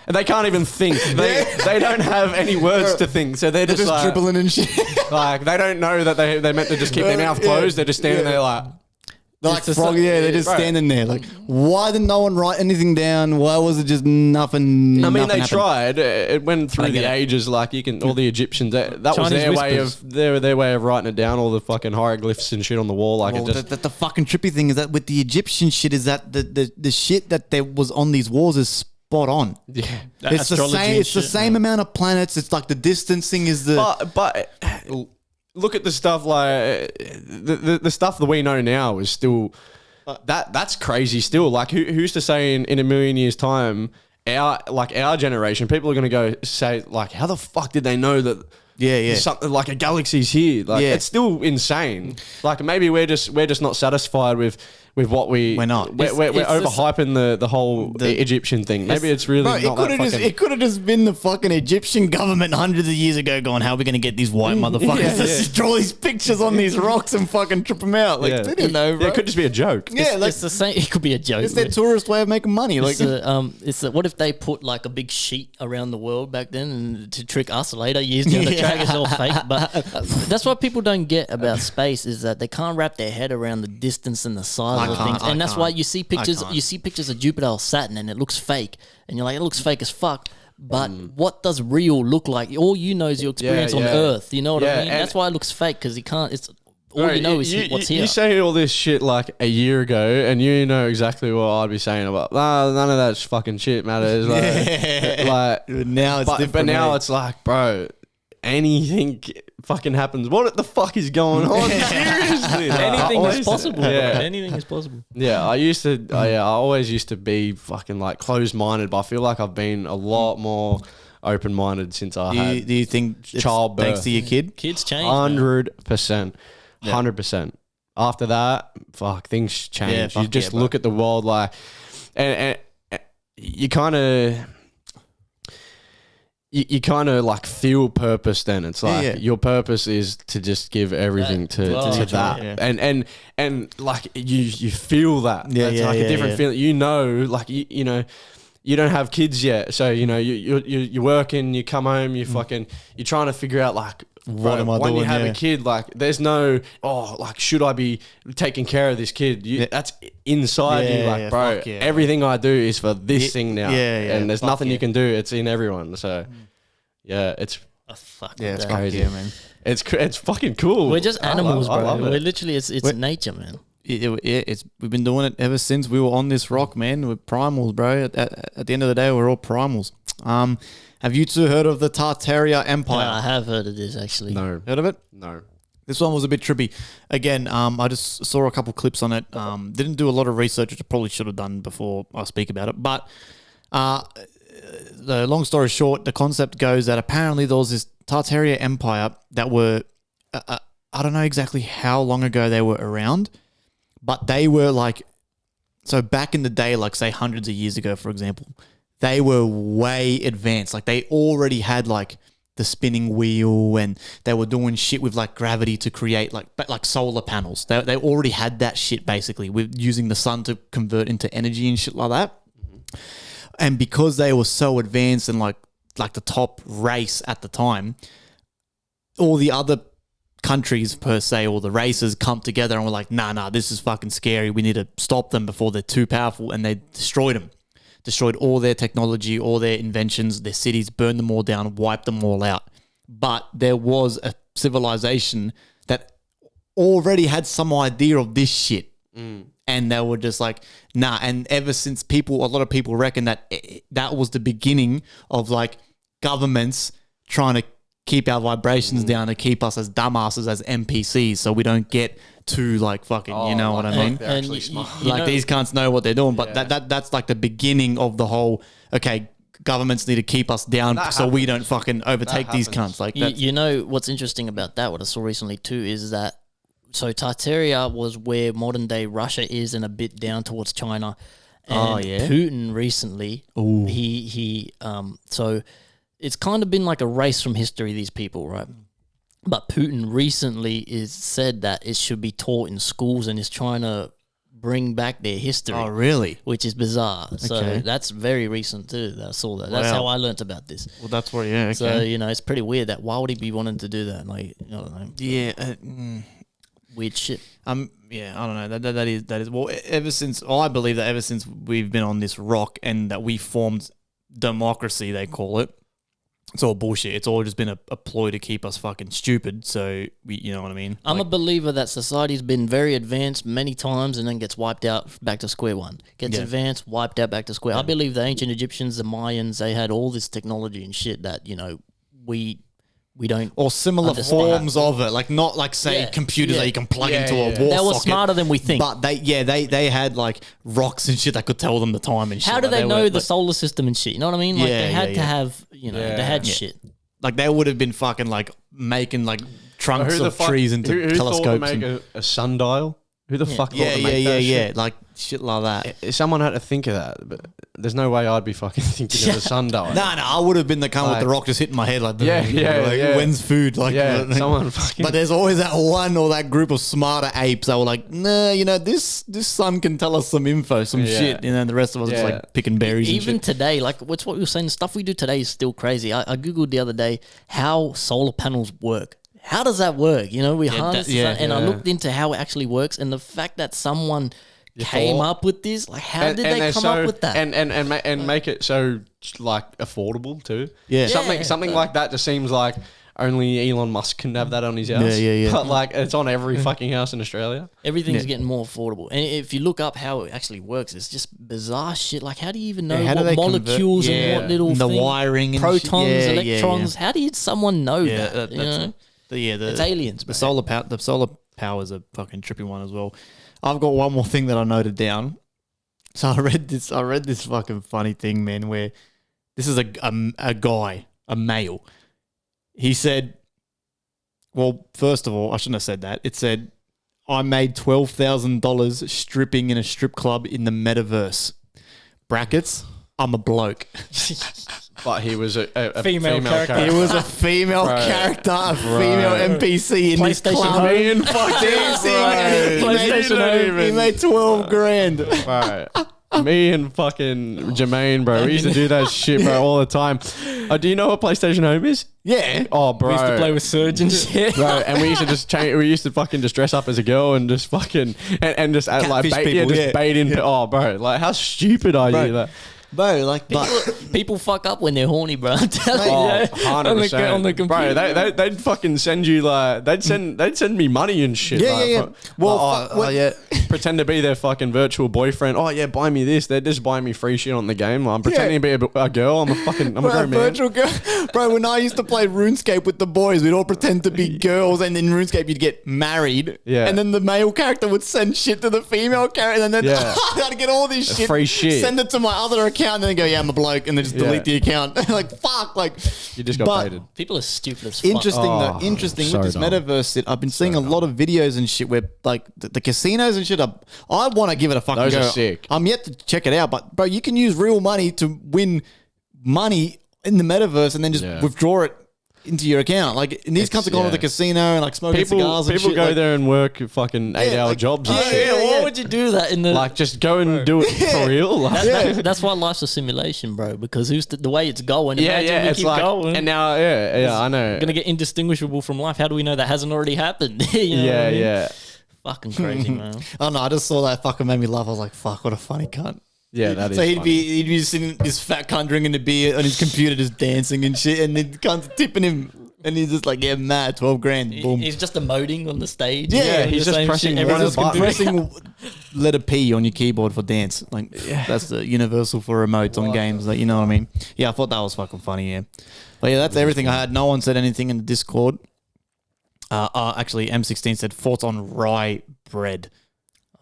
and they can't even think. They don't have any words to think. So they're just like, dribbling and shit. Like they don't know that they meant to just keep their mouth closed. They're just standing there like. Like frog, they're just standing there. Like, why did no one write anything down? Why was it just nothing? I mean, they happened? tried. It went through the ages. Like all the Egyptians. That was their way of writing it down. All the fucking hieroglyphs and shit on the wall. Like the fucking trippy thing is that with the Egyptian shit is that the shit that there was on these walls is spot on. Yeah, it's the same. It's the same amount of planets. It's like the distancing is the. But look at the stuff like the stuff that we know now is still that's crazy still. Like who's to say in a million years time our generation people are going to go say like how the fuck did they know that something like a galaxy's here? Like it's still insane. Like maybe we're just not satisfied with what we're not. We're overhyping the whole Egyptian thing. Maybe it's really not it could have just been the fucking Egyptian government hundreds of years ago going, how are we going to get these white motherfuckers to draw these pictures on these rocks and fucking trip them out? Like they didn't know, bro. It could just be a joke. Yeah, it's the same. It could be a joke. It's their tourist way of making money. Like what if they put like a big sheet around the world back then and to trick us later years down the track? It's all fake. But that's what people don't get about space is that they can't wrap their head around the distance and the size of things, and that's why you see pictures. You see pictures of Jupiter or Saturn, and it looks fake, and you're like, it looks fake as fuck. But what does real look like? All you know is your experience on Earth. You know what I mean? That's why it looks fake because you can't. It's all you know is what's here. You say all this shit like a year ago, and you know exactly what I'd be saying about. None of that fucking shit matters. Like now it's different. But now it's like, bro, anything fucking happens. What the fuck is going on? Seriously, anything is possible. Yeah, anything is possible. Yeah, I always used to be fucking like closed-minded, but I feel like I've been a lot more open-minded since I had. Do you think childbirth? Thanks to your kid, kids change. 100%, 100%. After that, fuck, things change. You just look at the world like, and you kind of. you kind of like feel purpose. Then it's like your purpose is to just give everything to that, and like you feel that. It's like a different feeling. You know, like you know. You don't have kids yet, so you know you're working. You come home, you're trying to figure out like what am I doing? When you have a kid, like there's no like should I be taking care of this kid? That's inside you, like bro. Everything I do is for this thing now, and there's nothing you can do. It's in everyone. So it's it's crazy, man. It's fucking cool. We're just animals, bro. We're literally it's nature, man. We've been doing it ever since we were on this rock, man. We're primals, bro. At the end of the day, we're all primals. Have you two heard of the Tartaria Empire? I have heard of this, actually. No. Heard of it? No. This one was a bit trippy. Again, I just saw a couple clips on it. Didn't do a lot of research, which I probably should have done before I speak about it. But the long story short, the concept goes that apparently there was this Tartaria Empire that were, I don't know exactly how long ago they were around, but they were like, so back in the day, like say hundreds of years ago, for example, they were way advanced. Like they already had like the spinning wheel and they were doing shit with like gravity to create like solar panels. They already had that shit basically with using the sun to convert into energy and shit like that. Mm-hmm. And because they were so advanced and like the top race at the time, all the other countries per se, or the races come together and were like, nah, this is fucking scary. We need to stop them before they're too powerful. And they destroyed them. Destroyed all their technology, all their inventions, their cities, burned them all down, wiped them all out. But there was a civilization that already had some idea of this shit. And they were just like, nah. And ever since a lot of people reckon that that was the beginning of like governments trying to keep our vibrations down to keep us as dumbasses, as NPCs, so we don't get too like fucking, you know what I mean? They're actually smart. Like these cunts know what they're doing, but that's like the beginning of the whole, okay, governments need to keep us down so we don't fucking overtake these cunts. Like you know what's interesting about that, what I saw recently too, is that so Tartaria was where modern day Russia is and a bit down towards China. And Putin recently, so it's kind of been like a race from history, these people, right? But Putin recently is said that it should be taught in schools and is trying to bring back their history. Oh, really? Which is bizarre. Okay. So that's very recent too that I saw that. That's how I learnt about this. Well, that's where, okay. So, you know, it's pretty weird that why would he be wanting to do that? Like, I don't know. Yeah. Weird shit. I don't know. That is well, I believe that ever since we've been on this rock and that we formed democracy, they call it, it's all bullshit. It's all just been a ploy to keep us fucking stupid. So you know what I mean? I'm a believer that society's been very advanced many times and then gets wiped out back to square one. Gets advanced, wiped out back to square. I believe the ancient Egyptians, the Mayans, they had all this technology and shit that, you know, we don't, or similar forms of it, like not like say computers that you can plug into a wall socket. They were smarter than we think, but they had like rocks and shit that could tell them the time and shit. How do they know the solar system and shit? You know what I mean? Like they had to have, you know, they had shit. Like they would have been fucking like making like trunks of trees into telescopes. Who thought to make a sundial? Who the fuck thought to make that shit? Like shit like that. Someone had to think of that, but there's no way I'd be fucking thinking of a sundial. No, I would have been the cunt with the rock just hitting my head like, when's food? Like, someone fucking. But there's always that one or that group of smarter apes that were like, nah, you know, this sun can tell us some info, some shit, and then the rest of us just like picking berries. Even and shit. Today, like what's what we were saying, the stuff we do today is still crazy. I googled the other day how solar panels work. How does that work? You know, we harness the sun, and I looked into how it actually works, and the fact that someone came up with this, like how did they come up with that? And make it so like affordable too. Yeah. Something like that just seems like only Elon Musk can have that on his house. Yeah. But like it's on every fucking house in Australia. Everything's getting more affordable. And if you look up how it actually works, it's just bizarre shit. Like how do you even know what molecules and what little the wiring and protons, electrons? How did someone know that? You know? It's aliens. The solar power is a fucking trippy one as well. I've got one more thing that I noted down. So I read this fucking funny thing, man, where this is a guy, a male. He said, well, first of all, I shouldn't have said that. It said, I made $12,000 stripping in a strip club in the metaverse. Brackets, I'm a bloke. but he was a Female character. It was a female character, a female NPC in this PlayStation club. Me and fucking He made 12 grand. Right. Me and fucking Jermaine, bro. We used to do that shit, bro, all the time. Do you know what PlayStation Home is? Yeah. Oh, bro. We used to play with Surge and shit. Bro, and we used to just change. We used to fucking just dress up as a girl and just fucking and just add, like Catfish bait, people, just bait in. Oh, bro, like how stupid are you? Like, Bro, like, People fuck up when they're horny, bro. I'm telling you. oh, 100%. On the computer. Bro, they'd fucking send you like they'd send me money and shit. Yeah, like, yeah. Well, yeah. pretend to be their fucking virtual boyfriend. Oh yeah, buy me this. They're just buying me free shit on the game. I'm pretending to be a girl. I'm a grown man. Virtual girl. Bro, when I used to play RuneScape with the boys, we'd all pretend to be girls, and in RuneScape you'd get married. Yeah. And then the male character would send shit to the female character, and then Yeah. I'd get all this shit. Free shit. Send it to my other account, and then go, yeah, I'm a bloke, and then just delete the account. Like, fuck, like. You just got but baited. People are stupid as fuck. Interesting, Oh, though. Interesting so with this dumb. metaverse shit. I've been seeing a lot of videos and shit where, like, the casinos and shit are. I want to give it a fucking Those go. are sick. I'm yet to check it out, but, bro, you can use real money to win money in the metaverse and then just withdraw it into your account. Like, and these cunts are going to the casino and, like, smoking cigars and shit. People go like, there and work fucking 8-hour like- jobs and Yeah, shit. yeah, Why would you do that in the? Like, just go and do it for real. Like, That's why life's a simulation, bro. Because the way it's going. yeah, Imagine yeah. we It's keep like, going. and now, yeah, I know. Gonna get indistinguishable from life. How do we know that hasn't already happened? You know what I mean? Yeah. Fucking crazy, man. Oh, no, I just saw that fucking made me laugh. I was like, fuck, what a funny cunt. Yeah, that is So he'd funny. be sitting, this fat cunt drinking a beer on his computer, just dancing and shit, and the cunt's tipping him, and he's just like, yeah, mad, 12 grand, boom. He's just emoting on the stage. Yeah, doing he's the just same pressing shit one everyone else of the can do. pressing letter P on your keyboard for dance. Like, that's the universal for remotes on games. Like, you know what I mean? Yeah, I thought that was fucking funny, yeah. But yeah, that's everything I had. No one said anything in the Discord. Actually, M16 said, thoughts on rye bread.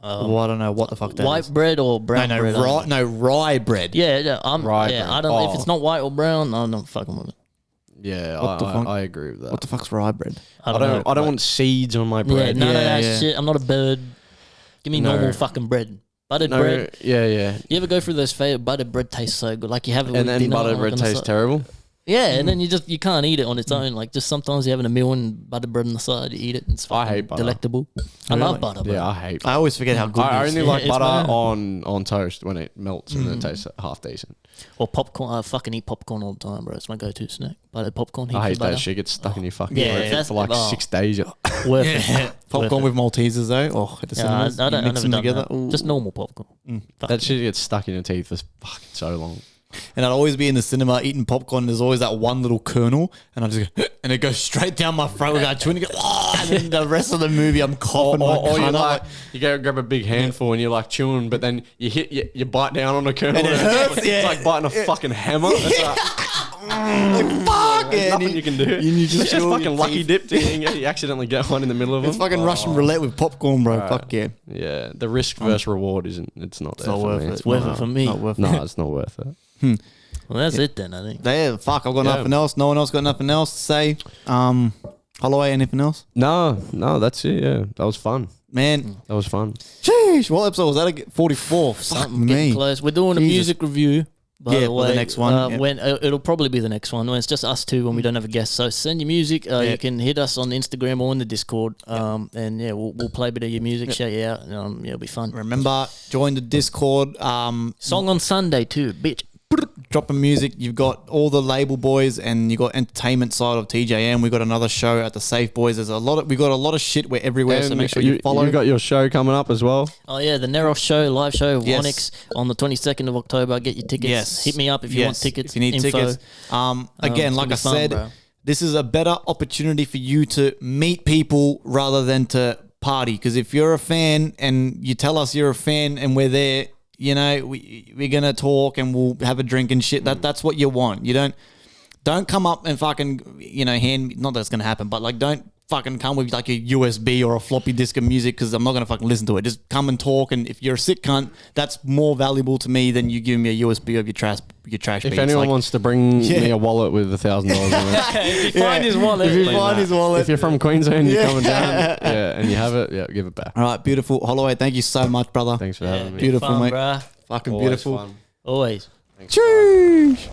Well, I don't know what the fuck that White is. bread or brown bread? Rye bread. Yeah, Rye bread. I don't. If Oh. it's not white or brown, I'm not fucking with it. Yeah, What the fuck? I agree with that. What the fuck's rye bread? I don't want seeds on my bread. Yeah, none of Yeah, that yeah. shit. I'm not a bird. Give me No. normal fucking bread. Buttered No, bread. yeah. You ever go through those favorite buttered bread tastes so good? Like you have it And with then dinner, buttered like bread on the tastes side. terrible. Yeah, and then you can't eat it on its own. Like just sometimes you're having a meal and buttered bread on the side, you eat it and it's I fucking hate butter. delectable. I Really? love butter, bro. Yeah, I hate. I always forget how good I it is. only Yeah, like it's butter bad. on toast when it melts and it tastes half decent. Or popcorn. I fucking eat popcorn all the time, bro. It's my go-to snack. Buttered popcorn. I heaps hate of butter. that shit. Gets stuck in your fucking Yeah, throat that's- for like oh. 6 days. Worth it. Popcorn with Maltesers though. Oh, at the Yeah, cinemas. I You never mix them done together. that. Ooh. Just normal popcorn. Fuck. That shit gets stuck in your teeth for fucking so long. And I'd always be in the cinema eating popcorn. And there's always that one little kernel, and I just go, and it goes straight down my throat. With that chewing, and, and then the rest of the movie, I'm coughing. Or you my cunt like up. you go grab a big handful and you're like chewing, but then you bite down on the kernel And it it's hurts, like, yeah. It's like biting a fucking hammer. It's like, Fuck there's yeah, nothing and you can do. you just It's just chew on fucking your lucky teeth. dip thing. You accidentally get one in the middle of It's them. fucking Russian roulette with popcorn, bro. Right. Fuck yeah, Yeah, the risk versus reward isn't. It's not there it's not for worth me. it. It's worth it for me. Not worth it. No, it's not worth it. Well, that's it then, I think. Yeah, fuck. I've got Yeah. nothing else. No one else got nothing else to say. Holloway, anything else? No, that's it. Yeah, that was fun. Man, That was fun. sheesh. What episode was that? 44. Fuck Something getting me. close. We're doing a Jesus. music review. By Yeah, the for way, the next one, yeah. When it'll probably be the next one when it's just us two when we don't have a guest. So send your music. You can hit us on Instagram or on the Discord. And yeah, we'll play a bit of your music, shout you out. Yeah, it'll be fun. Remember, join the Discord. Song on Sunday too, bitch. Dropping music. You've got all the label boys, and you got entertainment side of TJM. We got another show at the Safe Boys. There's we got a lot of shit. We're everywhere, so make sure you follow. You got your show coming up as well. Oh yeah, the Neros show, live show of Yes. Onyx on the 22nd of October. Get your tickets. Yes. Hit me up if you want tickets. If you need info. tickets. Again, it's like gonna I be fun, said, bro. this is a better opportunity for you to meet people rather than to party. Because if you're a fan and you tell us you're a fan and we're there, you know, we're gonna talk and we'll have a drink and shit. That's what you want. You don't come up and fucking, you know, hand. Not that it's gonna happen, but like don't fucking come with like a USB or a floppy disk of music because I'm not gonna fucking listen to it. Just come and talk. And if you're a sick cunt, that's more valuable to me than you giving me a USB of your trash If beats. anyone Like, wants to bring me a wallet with $1,000 in it, If you find his wallet, if you please, find mate. his wallet, if you're from Queensland, you're Yeah. coming down, and you have it, give it back. all right, beautiful. Holloway, thank you so much, brother. Thanks for having me. Beautiful, fun, mate. bruh. Fucking Always beautiful. fun. Always. Cheers.